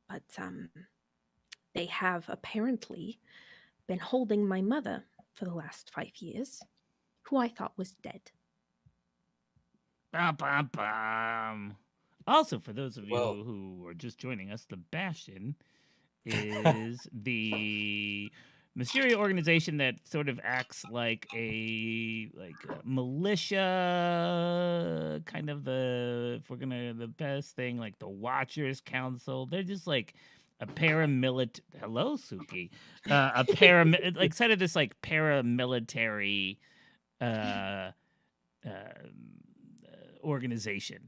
But they have apparently been holding my mother for the last 5 years, who I thought was dead. Bum, bum, bum. Also, for those of you Whoa. who are just joining us, the Bastion is the mysterious organization that sort of acts like a militia, kind of the best thing, like the Watchers Council. They're just like a paramilitary. Hello, Suki. A like sort of this like paramilitary organization.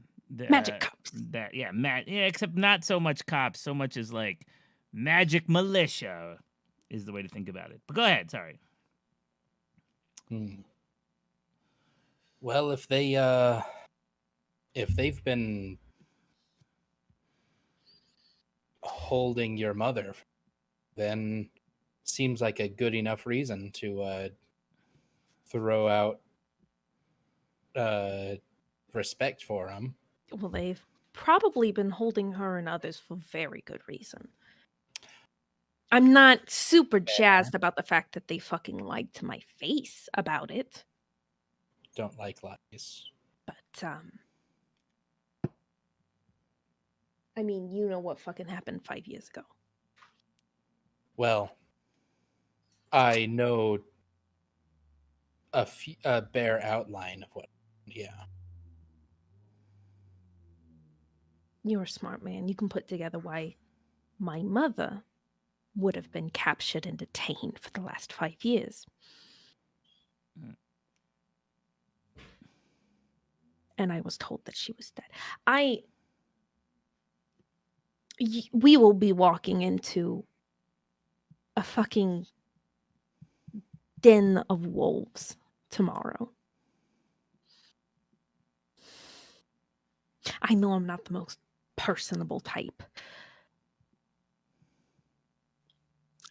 Magic cops. Except not so much cops, so much as like magic militia is the way to think about it. But go ahead, sorry. Well, if they've been holding your mother, then seems like a good enough reason to throw out respect for them. Well, they've probably been holding her and others for very good reason. I'm not super jazzed about the fact that they fucking lied to my face about it. Don't like lies. But, I mean, you know what fucking happened 5 years ago. Well, I know a bare outline of what, yeah. You're a smart man. You can put together why my mother would have been captured and detained for the last 5 years. And I was told that she was dead. We will be walking into a fucking den of wolves tomorrow. I know I'm not the most personable type.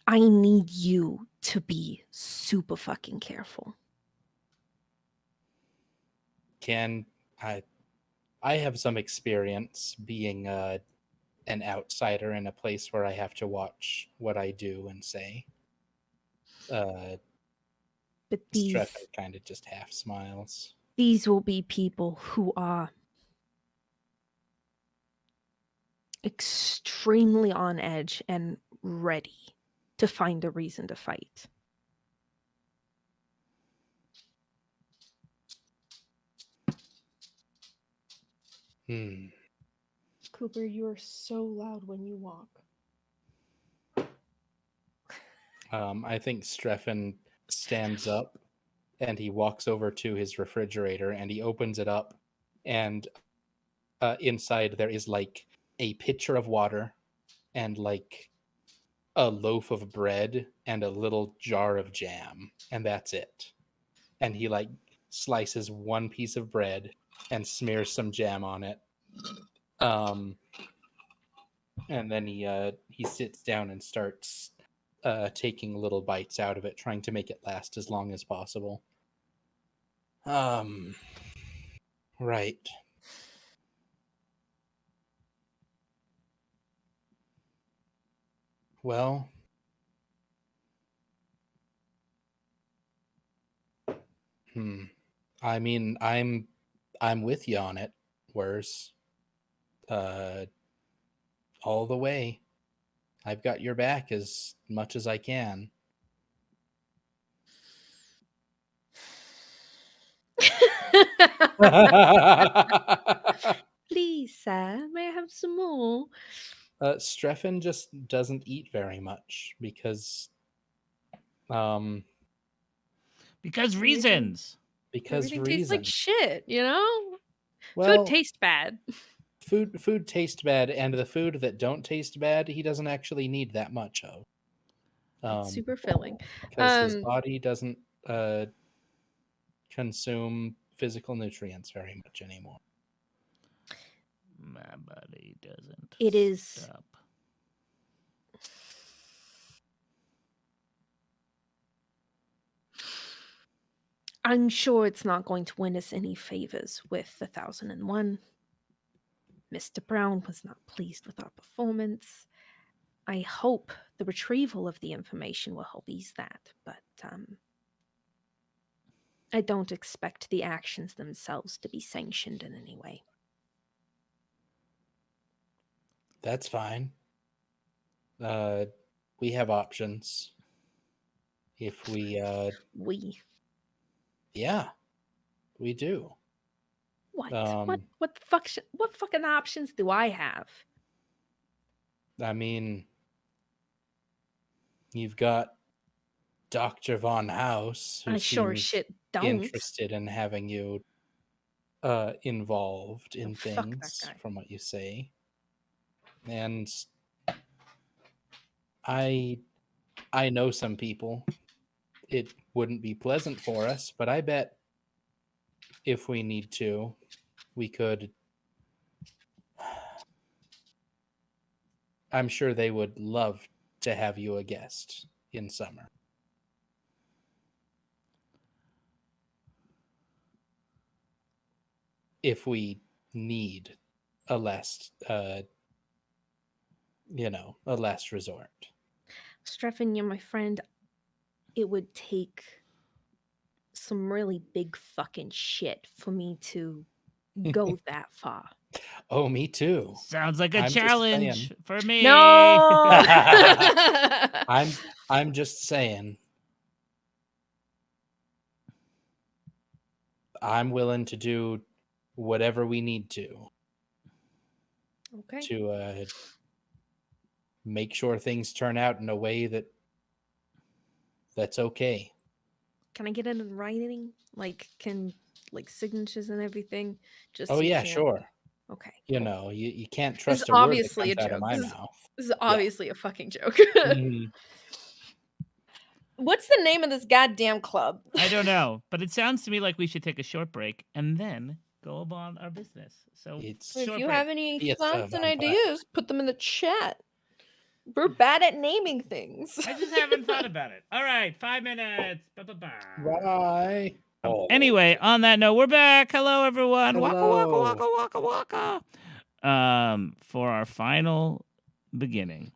I need you to be super fucking careful. I have some experience being an outsider in a place where I have to watch what I do and say. But these Streffen kind of just half smiles. These will be people who are extremely on edge and ready to find a reason to fight. Cooper, you are so loud when you walk. I think Streffen stands up and he walks over to his refrigerator and he opens it up, and inside there is like a pitcher of water and like a loaf of bread and a little jar of jam, and that's it. And he like slices one piece of bread and smears some jam on it. And then he sits down and starts taking little bites out of it, trying to make it last as long as possible. Right. Well, I mean, I'm with you on it. Where's all the way. I've got your back as much as I can. Please, sir, may I have some more? Streffen just doesn't eat very much because reasons. Everything tastes reason. like shit, you know? Well, Food tastes bad. Food tastes bad, and the food that don't taste bad, he doesn't actually need that much of. It's super filling. Because his body doesn't consume physical nutrients very much anymore. My body doesn't. It is. Stop. I'm sure it's not going to win us any favors with 1001. Mr. Brown was not pleased with our performance. I hope the retrieval of the information will help ease that, but I don't expect the actions themselves to be sanctioned in any way. That's fine. We have options. If we yeah, we do. What? What fucking options do I have? I mean, you've got Dr. Von House, who I sure seems shit don't. interested in having you involved in fuck that things, guy. from what you say. And I know some people. It wouldn't be pleasant for us, but I bet if we need to, we could. I'm sure they would love to have you a guest in summer. If we need a last, a last resort. Streffen, you're my friend. It would take some really big fucking shit for me to go that far. Oh, me too. Sounds like a I'm just challenge saying. for me. No. I'm just saying. I'm willing to do whatever we need to. Okay. To make sure things turn out in a way that's okay. Can I get it in writing? Like signatures and everything? Just Oh so you yeah, can't- sure. Okay. You can't This trust is a word that obviously a comes out of joke. my This mouth. is obviously a fucking joke. Mhm. What's the name of this goddamn club? I don't know, but it sounds to me like we should take a short break and then go about our business. So It's If short you break. have any It's a thoughts and vampire. ideas, put them in the chat. We're bad at naming things. I just haven't thought about it. All right, 5 minutes. Bye-bye-bye. Bye. Anyway, on that note, we're back. Hello, everyone. Hello. Waka. For our final beginning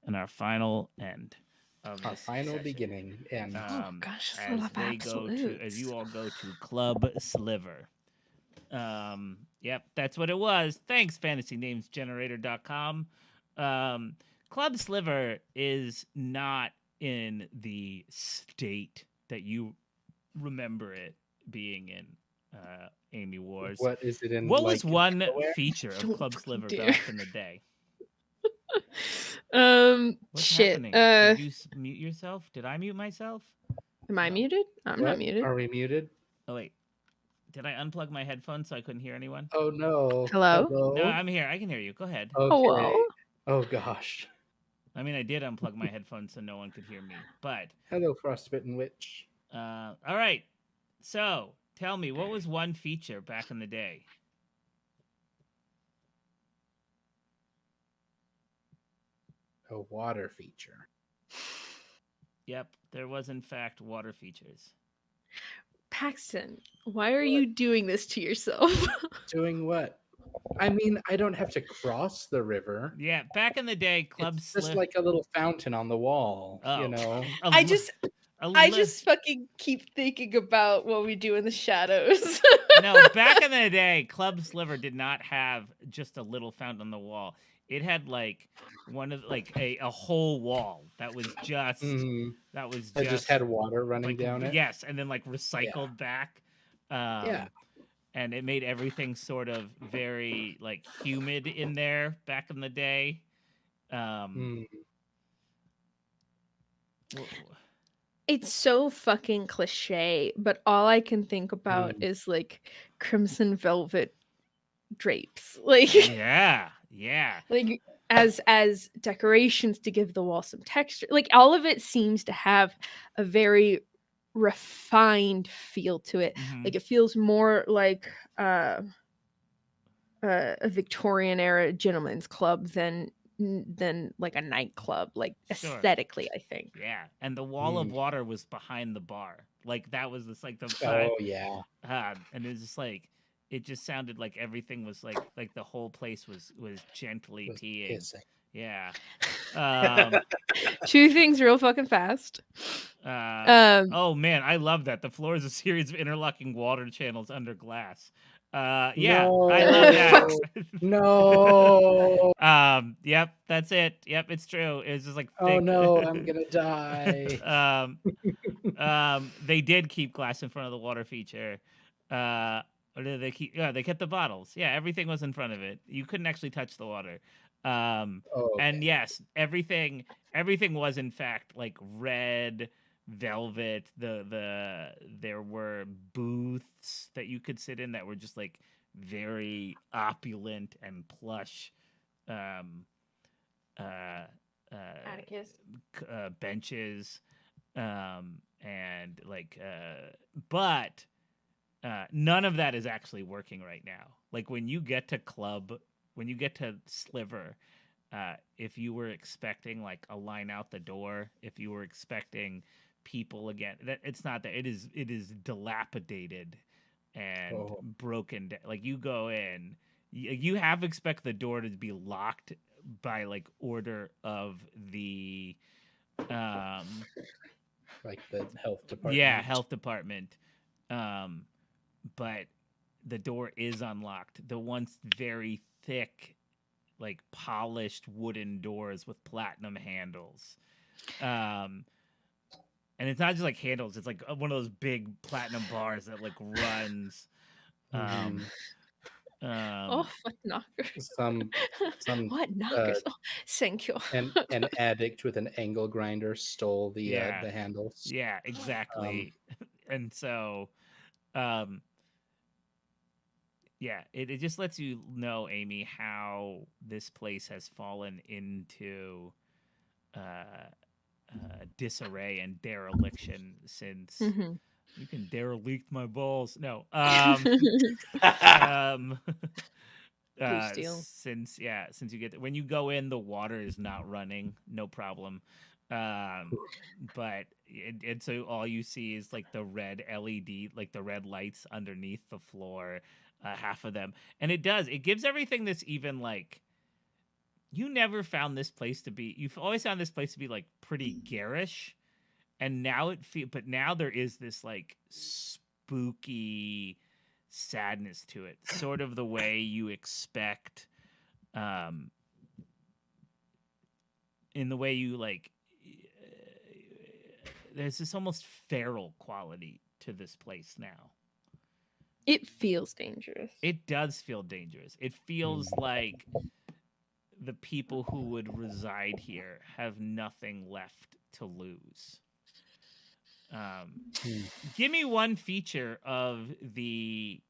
and our final end of Our this final session. beginning and Oh, gosh, that's a as lot of they go to, as absolutes. you all go to Club Sliver. Yep, that's what it was. Thanks, FantasyNamesGenerator.com. Club Sliver is not in the state that you remember it being in Amy Wars. What is it in? What like, was one Delaware? feature of Don't Club fucking Sliver dare. back in the day? What's Shit. happening? Did you mute yourself? Did I mute myself? Am I No. muted? I'm What? not muted. Are we muted? Oh wait, did I unplug my headphones so I couldn't hear anyone? Oh no. Hello? No, I'm here. I can hear you. Go ahead. Hello? Okay. Oh gosh. I mean, I did unplug my headphones so no one could hear me. But Hello, Frostbitten Witch. all right. So tell me, what was one feature back in the day? A water feature. Yep, there was in fact water features. Paxton, why are you doing this to yourself? Doing what? I mean, I don't have to cross the river. Yeah, back in the day, Club It's just Sliver. like a little fountain on the wall, you know. I just fucking keep thinking about what we do in the shadows. No, back in the day, Club Sliver did not have just a little fountain on the wall. It had like one of like a whole wall that was just I just had water running like, down it. Yes, and then like recycled back. Yeah. And it made everything sort of very like humid in there back in the day. It's so fucking cliche, but all I can think about is like crimson velvet drapes. Like yeah. Like as decorations to give the wall some texture. Like all of it seems to have a very refined feel to it. Mm-hmm. Like it feels more like a Victorian era gentleman's club than like a nightclub, like aesthetically, I think. Yeah, and the wall of water was behind the bar. Like that was just like the and it was just like it just sounded like everything was like the whole place was gently peeing. Hissing. Yeah. Two things real fucking fast. Oh man, I love that. The floor is a series of interlocking water channels under glass. Yeah, no. I love that. No. Yep, that's it. Yep, it's true. It's just like thick. Oh no, I'm gonna die. They did keep glass in front of the water feature. Or did they keep? Yeah, they kept the bottles. Yeah, everything was in front of it. You couldn't actually touch the water. Okay. And yes, everything was in fact like red velvet. There were booths that you could sit in that were just like very opulent and plush. Atticus. Benches, and like, but none of that is actually working right now. Like when you get to Sliver, if you were expecting like a line out the door, if you were expecting people again, that it's not that. It is dilapidated and broken. Like you go in, you have to expect the door to be locked by like order of the like the health department. Yeah, health department. But the door is unlocked. The once very thick, like polished wooden doors with platinum handles. And it's not just like handles, it's like one of those big platinum bars that like runs. What knockers? Some What knockers? Thank you. an addict with an angle grinder stole the handles. Yeah, exactly. And so, yeah, it just lets you know, Amy, how this place has fallen into disarray and dereliction since. You can derelict my balls. No. Since you get when you go in, the water is not running, no problem. But and so all you see is like the red LED, like the red lights underneath the floor, half of them, and it gives everything this even like. You never found this place to be. You've always found this place to be like pretty garish. And now but now there is this like spooky sadness to it, sort of the way you expect, in the way you like. There's this almost feral quality to this place now. It feels dangerous. It does feel dangerous. It feels like the people who would reside here have nothing left to lose. Give me one feature of the,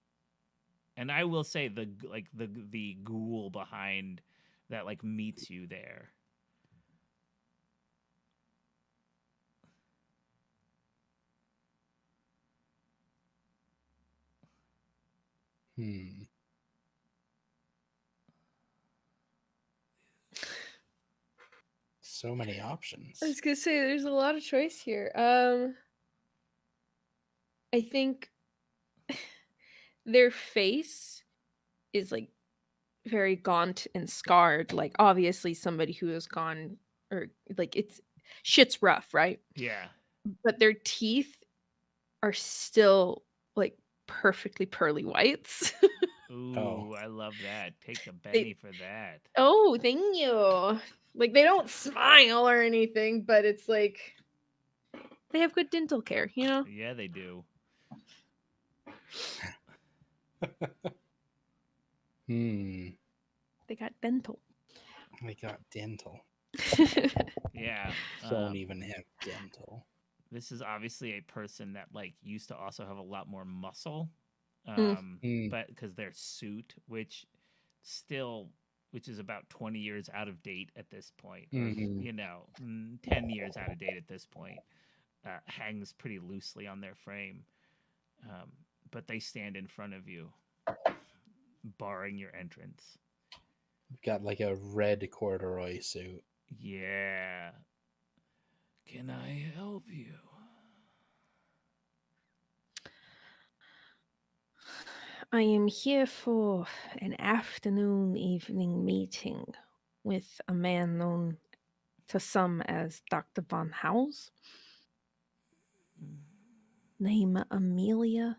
and I will say the ghoul behind that like meets you there. So many options. I was gonna say there's a lot of choice here. I think their face is like very gaunt and scarred. Like obviously somebody who has gone, or like it's shit's rough, right? Yeah. But their teeth are still like perfectly pearly whites. Ooh, I love that. Take a Benny for that. Oh, thank you. Like they don't smile or anything, but it's like they have good dental care, you know? Yeah, they do. They got dental. They got dental. Yeah. Don't even have dental. This is obviously a person that like used to also have a lot more muscle. But because their suit, which is about 20 years out of date at this point, or, 10 years out of date at this point, hangs pretty loosely on their frame. But they stand in front of you, barring your entrance. Got like a red corduroy suit. Yeah. Can I help you? I am here for an evening meeting with a man known to some as Dr. Von Howes. Name Amelia.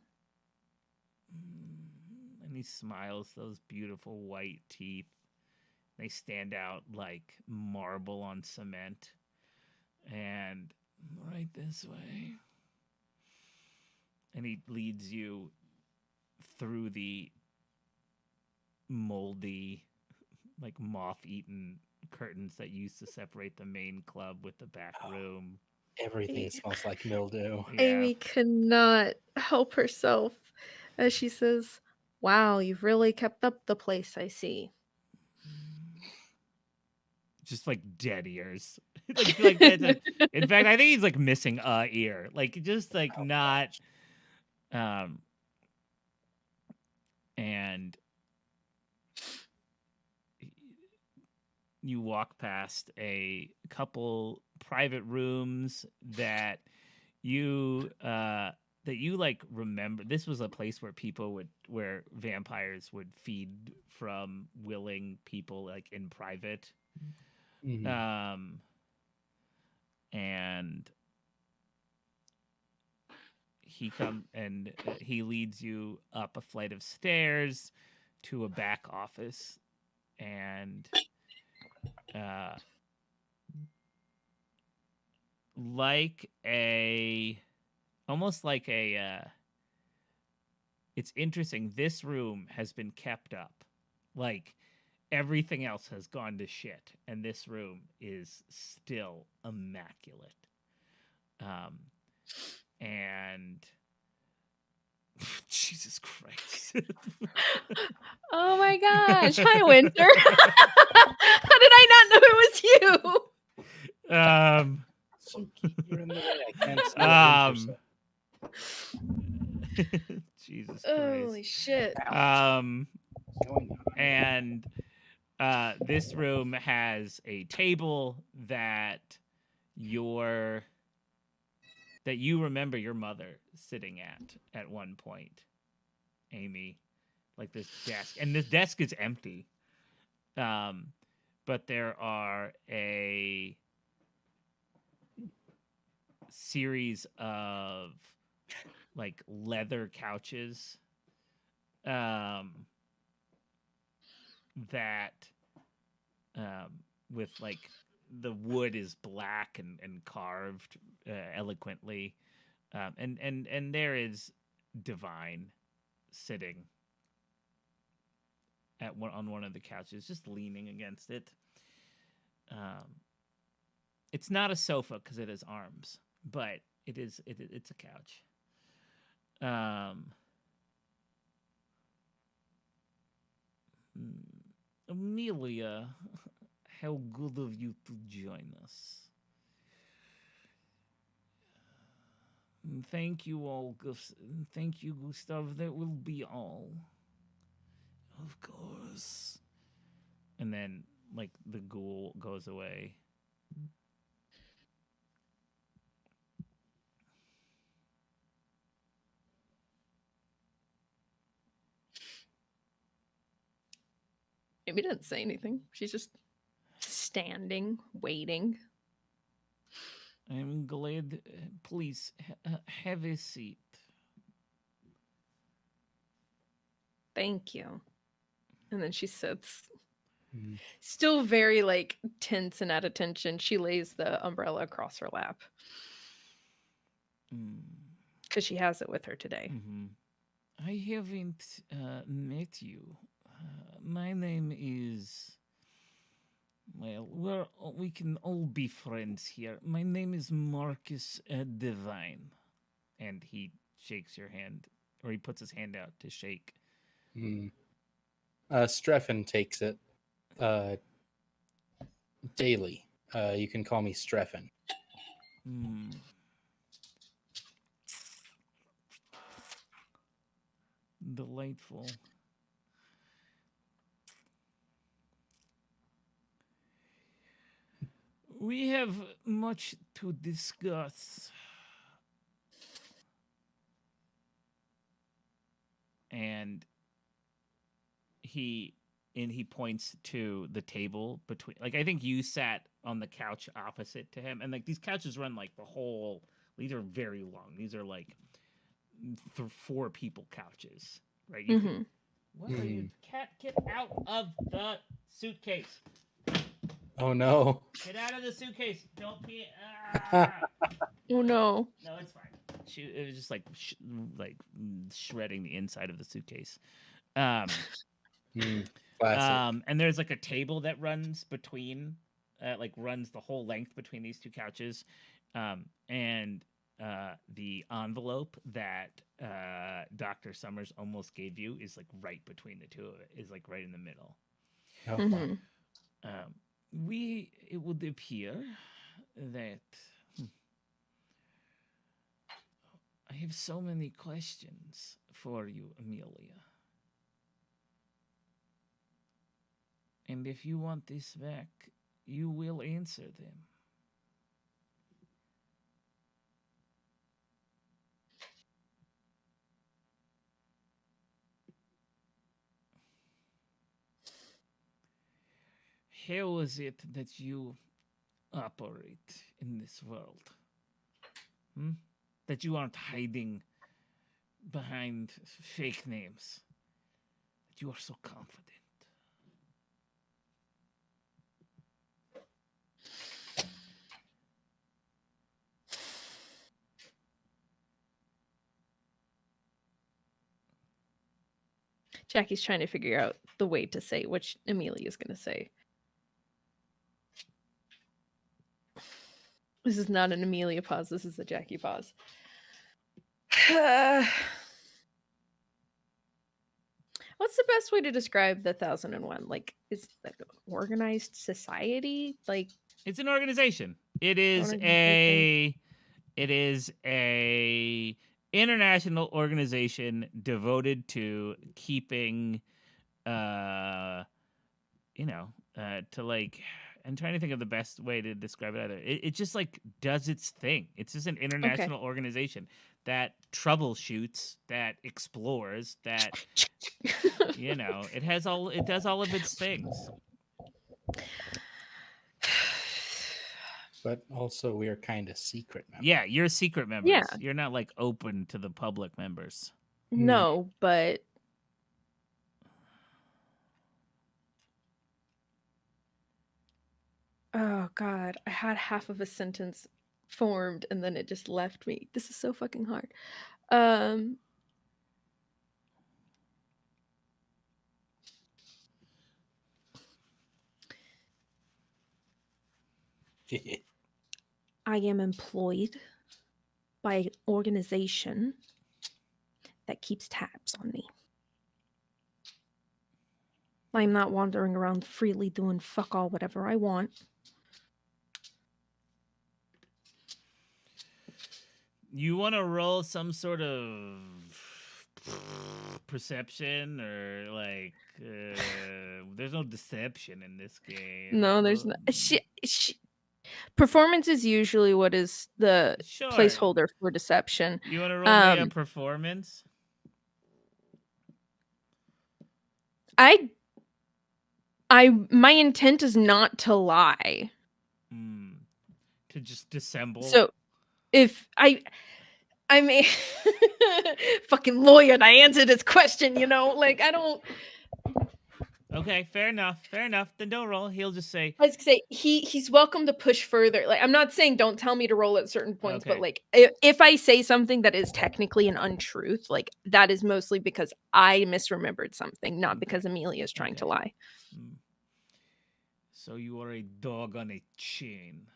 And he smiles, those beautiful white teeth. They stand out like marble on cement. And right this way. And he leads you through the moldy, like moth-eaten curtains that used to separate the main club with the back room. Everything smells like mildew. Yeah. Amy cannot help herself as she says, "Wow, you've really kept up the place, I see." Just like dead ears. like in fact, I think he's like missing a ear. Like just like not and you walk past a couple private rooms that you like remember. This was a place where vampires would feed from willing people like in private. And he leads you up a flight of stairs to a back office, and it's interesting. This room has been kept up. Like everything else has gone to shit, and this room is still immaculate. And Jesus Christ. Oh my gosh. Hi, Winter. How did I not know it was you? So you're in the way. I can't see Jesus Christ. Holy shit. And this room has a table that you remember your mother sitting at one point, Amy. Like this desk, and this desk is empty. But there are a series of like leather couches that with like the wood is black and carved eloquently, and there is divine sitting on one of the couches, just leaning against it. It's not a sofa because it has arms, but it's a couch. Amelia, how good of you to join us. Thank you all. Thank you, Gustav. That will be all. Of course. And then, like, the ghoul goes away. Amy didn't say anything. She's just standing, waiting. I'm glad. Please, have a seat. Thank you. And then she sits. Mm. Still very, like, tense and at attention. She lays the umbrella across her lap. Because she has it with her today. Mm-hmm. I haven't met you. My name is... Well, we can all be friends here. My name is Marcus Divine. And he shakes your hand, or he puts his hand out to shake. Streffen takes it daily. You can call me Streffen. Delightful. We have much to discuss. And he points to the table between, like, I think you sat on the couch opposite to him, and like these couches run like the whole, these are very long. These are like 4 people couches, right? You can, what are you, cat? Get out of the suitcase. Oh no. Get out of the suitcase. Don't be. Oh no. No, it's fine. It was just like shredding the inside of the suitcase. Classic. And there's like a table that runs between, runs the whole length between these 2 couches. And the envelope that Dr. Summers almost gave you is like right between the 2 of it, is like right in the middle. Oh, Mhm. It would appear that I have so many questions for you, Amelia. And if you want this back, you will answer them. How is it that you operate in this world? That you aren't hiding behind fake names. That you are so confident. Jackie's trying to figure out the way to say which Amelia is going to say. This is not an Amelia pause. This is a Jackie pause. What's the best way to describe the 1001? Like, is like an organized society? Like, it's an organization. It is a international organization devoted to keeping, to like, I'm trying to think of the best way to describe it either. It just like does its thing. It's just an international organization that troubleshoots, that explores, that it does all of its things. But also we're kind of secret members. Yeah, you're secret members. Yeah. You're not like open to the public members. No, but oh god, I had half of a sentence formed and then it just left me. This is so fucking hard. I am employed by an organization that keeps tabs on me. I'm not wandering around freely doing fuck all whatever I want. You want to roll some sort of perception or like there's no deception in this game. No, there's not. Performance is usually what is the Sure. placeholder for deception. You want to roll me a performance? My intent is not to lie. To just dissemble. So if I'm a fucking lawyer and I answered his question, you know, like I don't. Okay, fair enough. Fair enough. Then don't roll. He'll just say. I was gonna say he's welcome to push further. Like I'm not saying don't tell me to roll at certain points, Okay. but like if I say something that is technically an untruth, like that is mostly because I misremembered something, not because Amelia is trying to lie. So you are a dog on a chain.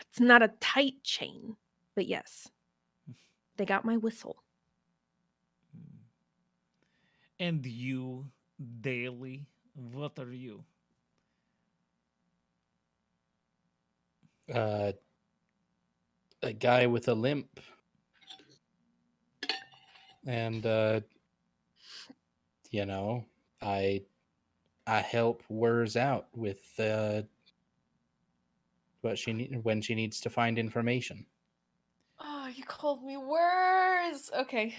It's not a tight chain, but yes, they got my whistle. And you, Daily, what are you? A guy with a limp. And you know, I help Wurs out with when she needs to find information. Oh, you called me worse. Okay.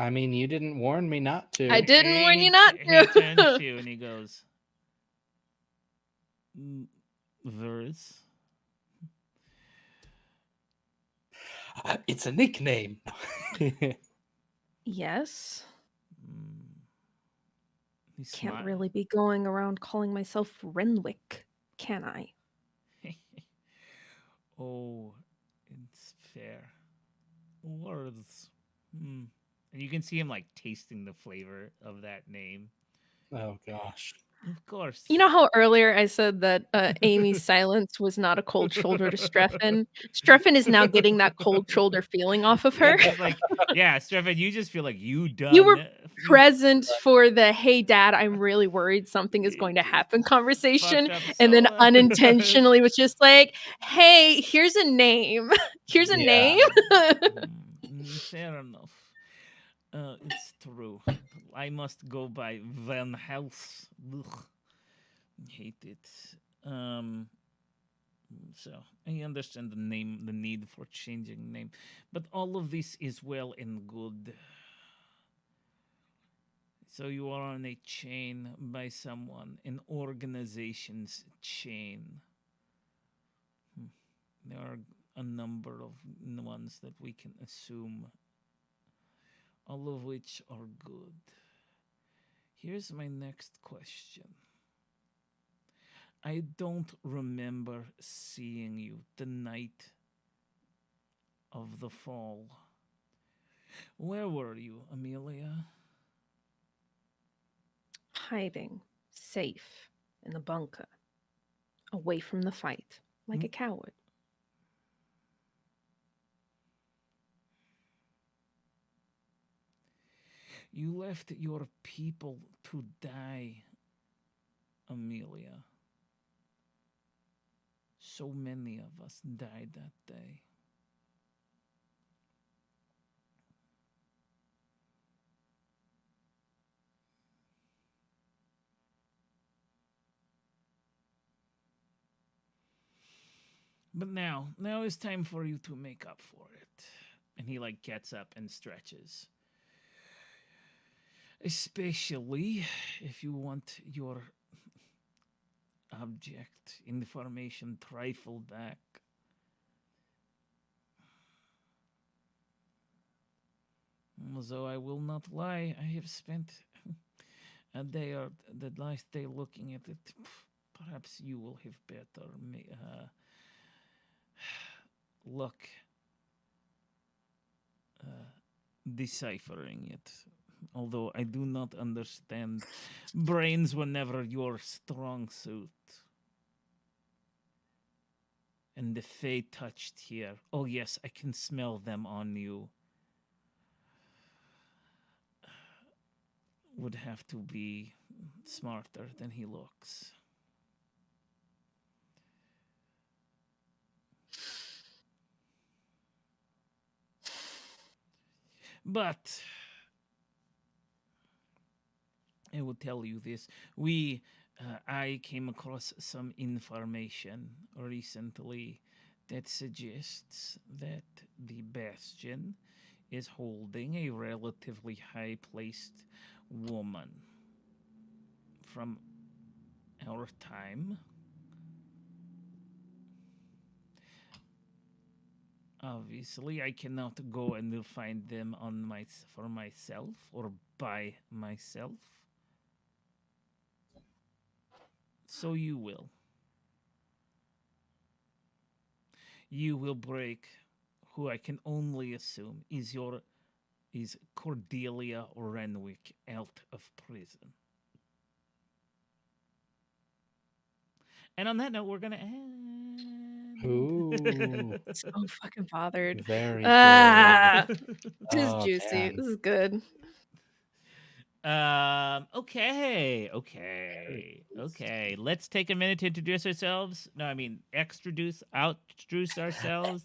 I mean, you didn't warn me not to. I didn't warn you not to. He turns to you and he goes, Vers? It's a nickname. Yes. He Can't smiled. really be going around calling myself Renwick, can I? Oh, it's fair. Words. And you can see him like tasting the flavor of that name. Oh gosh. Of course. You know how earlier I said that Amy's silence was not a cold shoulder to Streffen? Streffen is now getting that cold shoulder feeling off of her. It's like, yeah, Streffen, you just feel like you done. You were present for the "Hey, Dad, I'm really worried something is going to happen" conversation, and then unintentionally was just like, "Hey, here's a name. Here's a name." Fair enough. It's true. I must go by Van Helse. Ugh. Hate it. So I understand the need for changing name, but all of this is well and good. So you are on a chain by someone, an organization's chain. There are a number of ones that we can assume, all of which are good. Here's my next question. I don't remember seeing you the night of the fall. Where were you, Amelia? Hiding, safe, in the bunker, away from the fight, like a coward. You left your people to die, Amelia. So many of us died that day. But now is time for you to make up for it. And he like gets up and stretches. Especially if you want your object information trifle back. Although I will not lie, I have spent a day or the last day looking at it. Perhaps you will have better luck deciphering it. although I do not understand. Brains were never your strong suit. And the Fae touched here. Oh, yes, I can smell them on you. Would have to be smarter than he looks. But I will tell you this. I came across some information recently that suggests that the Bastion is holding a relatively high-placed woman from our time. Obviously, I cannot go and find them for myself or by myself. So you will. You will break who I can only assume is Cordelia Renwick out of prison. And on that note, we're gonna end. Ooh, So fucking bothered. very Ah, good. this is Oh, juicy. man. This is good. Okay. Let's take a minute to introduce ourselves. No, I mean extroduce ourselves.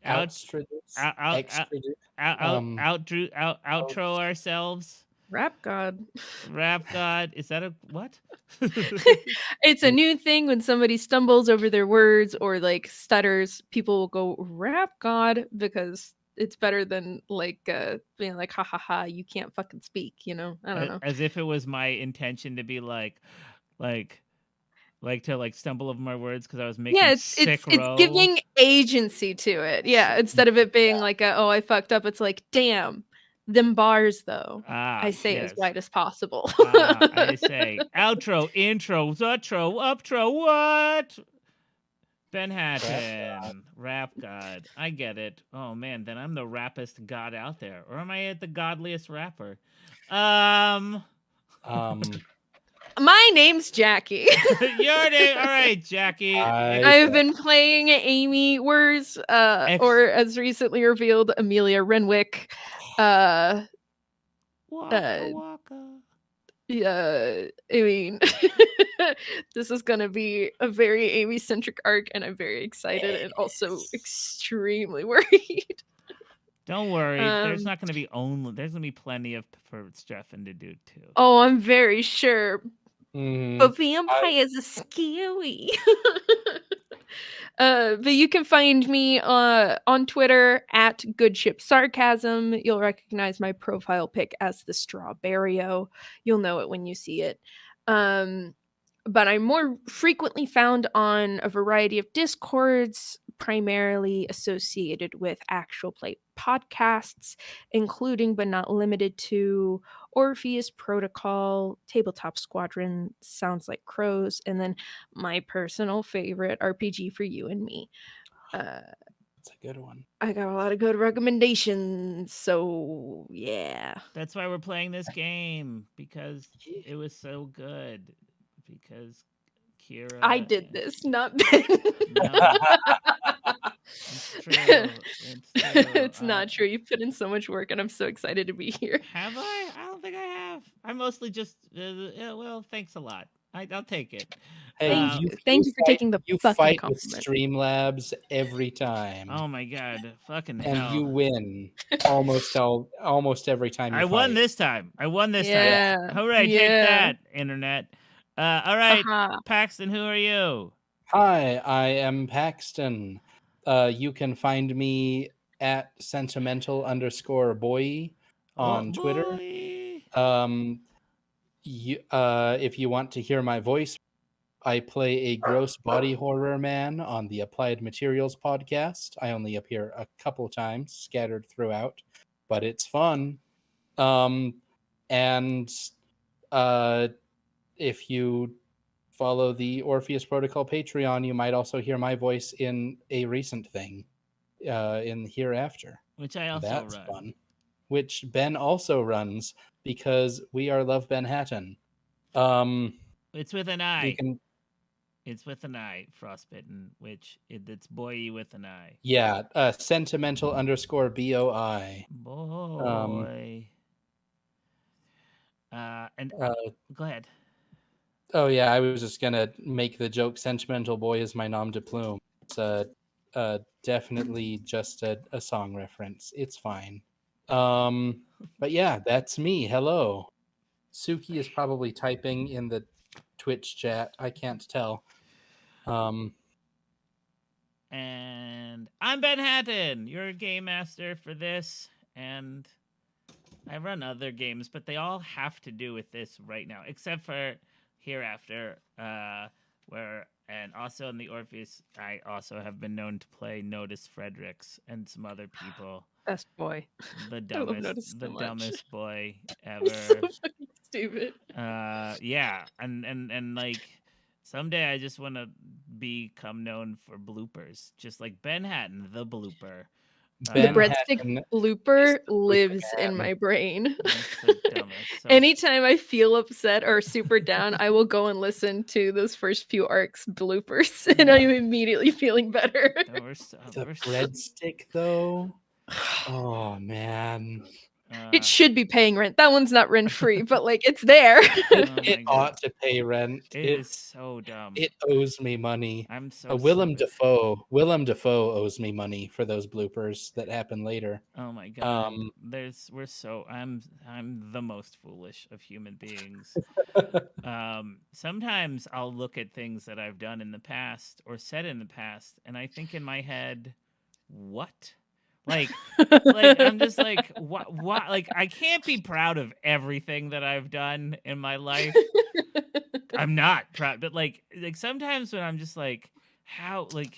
Outro. Outro ourselves. Rap God. Rap God. Is that a what? It's a new thing when somebody stumbles over their words or like stutters. People will go rap God because it's better than like being like ha ha ha. You can't fucking speak. You know. I don't know. As if it was my intention to be like to stumble over my words because I was making Yeah, sick it's row. giving agency to it. Yeah, instead of it being like oh I fucked up. It's like damn them bars though. I say as yes. right as possible. I say outro, intro, outro, uptro, what? Ben Hatton, rap god. I get it. Oh man, then I'm the rappest god out there, or am I the godliest rapper? My name's Jackie. Your name, all right, Jackie. I've been playing Amy Wers, or as recently revealed, Amelia Renwick. Waka waka. I mean, this is gonna be a very Amy-centric arc, and I'm very excited and also extremely worried. Don't worry, there's not gonna be there's gonna be plenty for Stefan to do too. Oh, I'm very sure. Mm, But vampires are scary. But you can find me on Twitter at GoodShipSarcasm. You'll recognize my profile pic as the Strawberrio. You'll know it when you see it. But I'm more frequently found on a variety of Discords, primarily associated with actual play podcasts, including but not limited to Orpheus Protocol, Tabletop Squadron, Sounds Like Crows, and then my personal favorite RPG for you and me. That's a good one. I got a lot of good recommendations, so yeah. That's why we're playing this game, because it was so good. Because Kira. I did this, not Ben. No. It's true. It's not true. You put in so much work, and I'm so excited to be here. Have I? I don't think I have. I mostly just. Well, thanks a lot. I'll take it. Hey, Thank you for taking the you fucking fight with compliment. Streamlabs every time. Oh my god! Fucking and hell! you win almost every time. I won this time. Yeah. time. All right, take Yeah. that, internet. All right, Haha. Paxton, who are you? Hi, I am Paxton. You can find me at sentimental_boy on Twitter. Boy. If you want to hear my voice, I play a gross body horror man on the Applied Materials podcast. I only appear a couple times, scattered throughout, but it's fun. If you follow the Orpheus Protocol Patreon, you might also hear my voice in a recent thing in Hereafter. Which I also That's run. fun. which Ben also runs because we are Love Benhattan. It's with an You I. can, It's with an I, Frostbitten, which it's boy with an I. yeah, sentimental_BOI. Boy. And go ahead. Oh yeah, I was just gonna make the joke. Sentimental boy is my nom de plume. It's definitely just a song reference. It's fine. But yeah, that's me. Hello. Suki is probably typing in the Twitch chat. I can't tell. And I'm Ben Hatton, your game master for this, and I run other games, but they all have to do with this right now, except for Hereafter, and also in the Orpheus, I also have been known to play Notice Fredericks and some other people. Best boy. The I love Notice dumbest, so the much. dumbest boy ever. He's so fucking stupid. Yeah, and like someday I just want to become known for bloopers, just like Ben Hatton, the blooper. The Ben breadstick Hatton is blooper the lives man. in my brain. That's the dumbest. So, Anytime I feel upset or super down, I will go and listen to those first few arcs bloopers, and I'm immediately feeling better. we're so, The we're so- breadstick, though. Oh man, It should be paying rent. That one's not rent free, but like it's there. Oh my it God. ought to pay rent. It is so dumb. It owes me money. I'm so Willem sick of it. Dafoe. Willem Dafoe owes me money for those bloopers that happen later. Oh my God. I'm the most foolish of human beings. Sometimes I'll look at things that I've done in the past or said in the past, and I think in my head, what? Like I'm just like, what? Like, I can't be proud of everything that I've done in my life. I'm not proud, but like sometimes when I'm just like, how did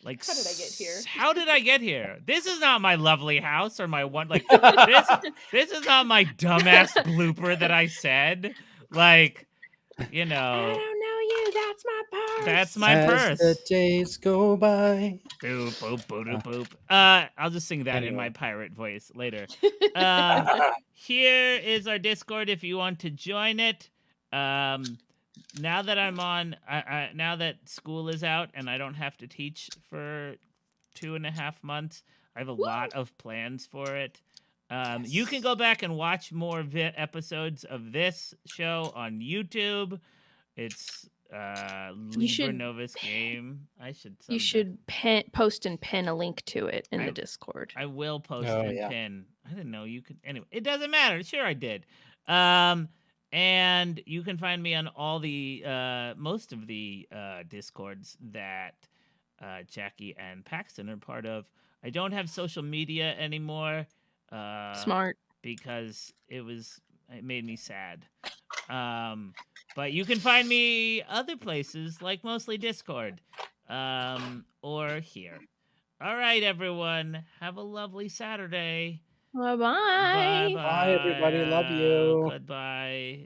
I get here? How did I get here? This is not my lovely house or my one. Like this is not my dumbass blooper that I said. Like, you know, I don't know you. That's my purse. that's my As purse. the days go by. Boop boop boop boop. I'll just sing that in my Anyway. pirate voice later. Here is our Discord if you want to join it. Now that I'm on, now that school is out and I don't have to teach for 2.5 months, I have a lot of plans for it. You can go back and watch more episodes of this show on YouTube. It's Liber should- Novus game. I should. You should post and pin a link to it in the Discord. I will post Oh, and yeah. pin. I didn't know you could. Anyway, it doesn't matter. Sure, I did. And you can find me on all the most of the Discords that Jackie and Paxton are part of. I don't have social media anymore. Smart. Because it made me sad. But you can find me other places, like mostly Discord, or here. All right, everyone. Have a lovely Saturday. Bye-bye. Bye-bye. Bye, everybody. Love you. Goodbye.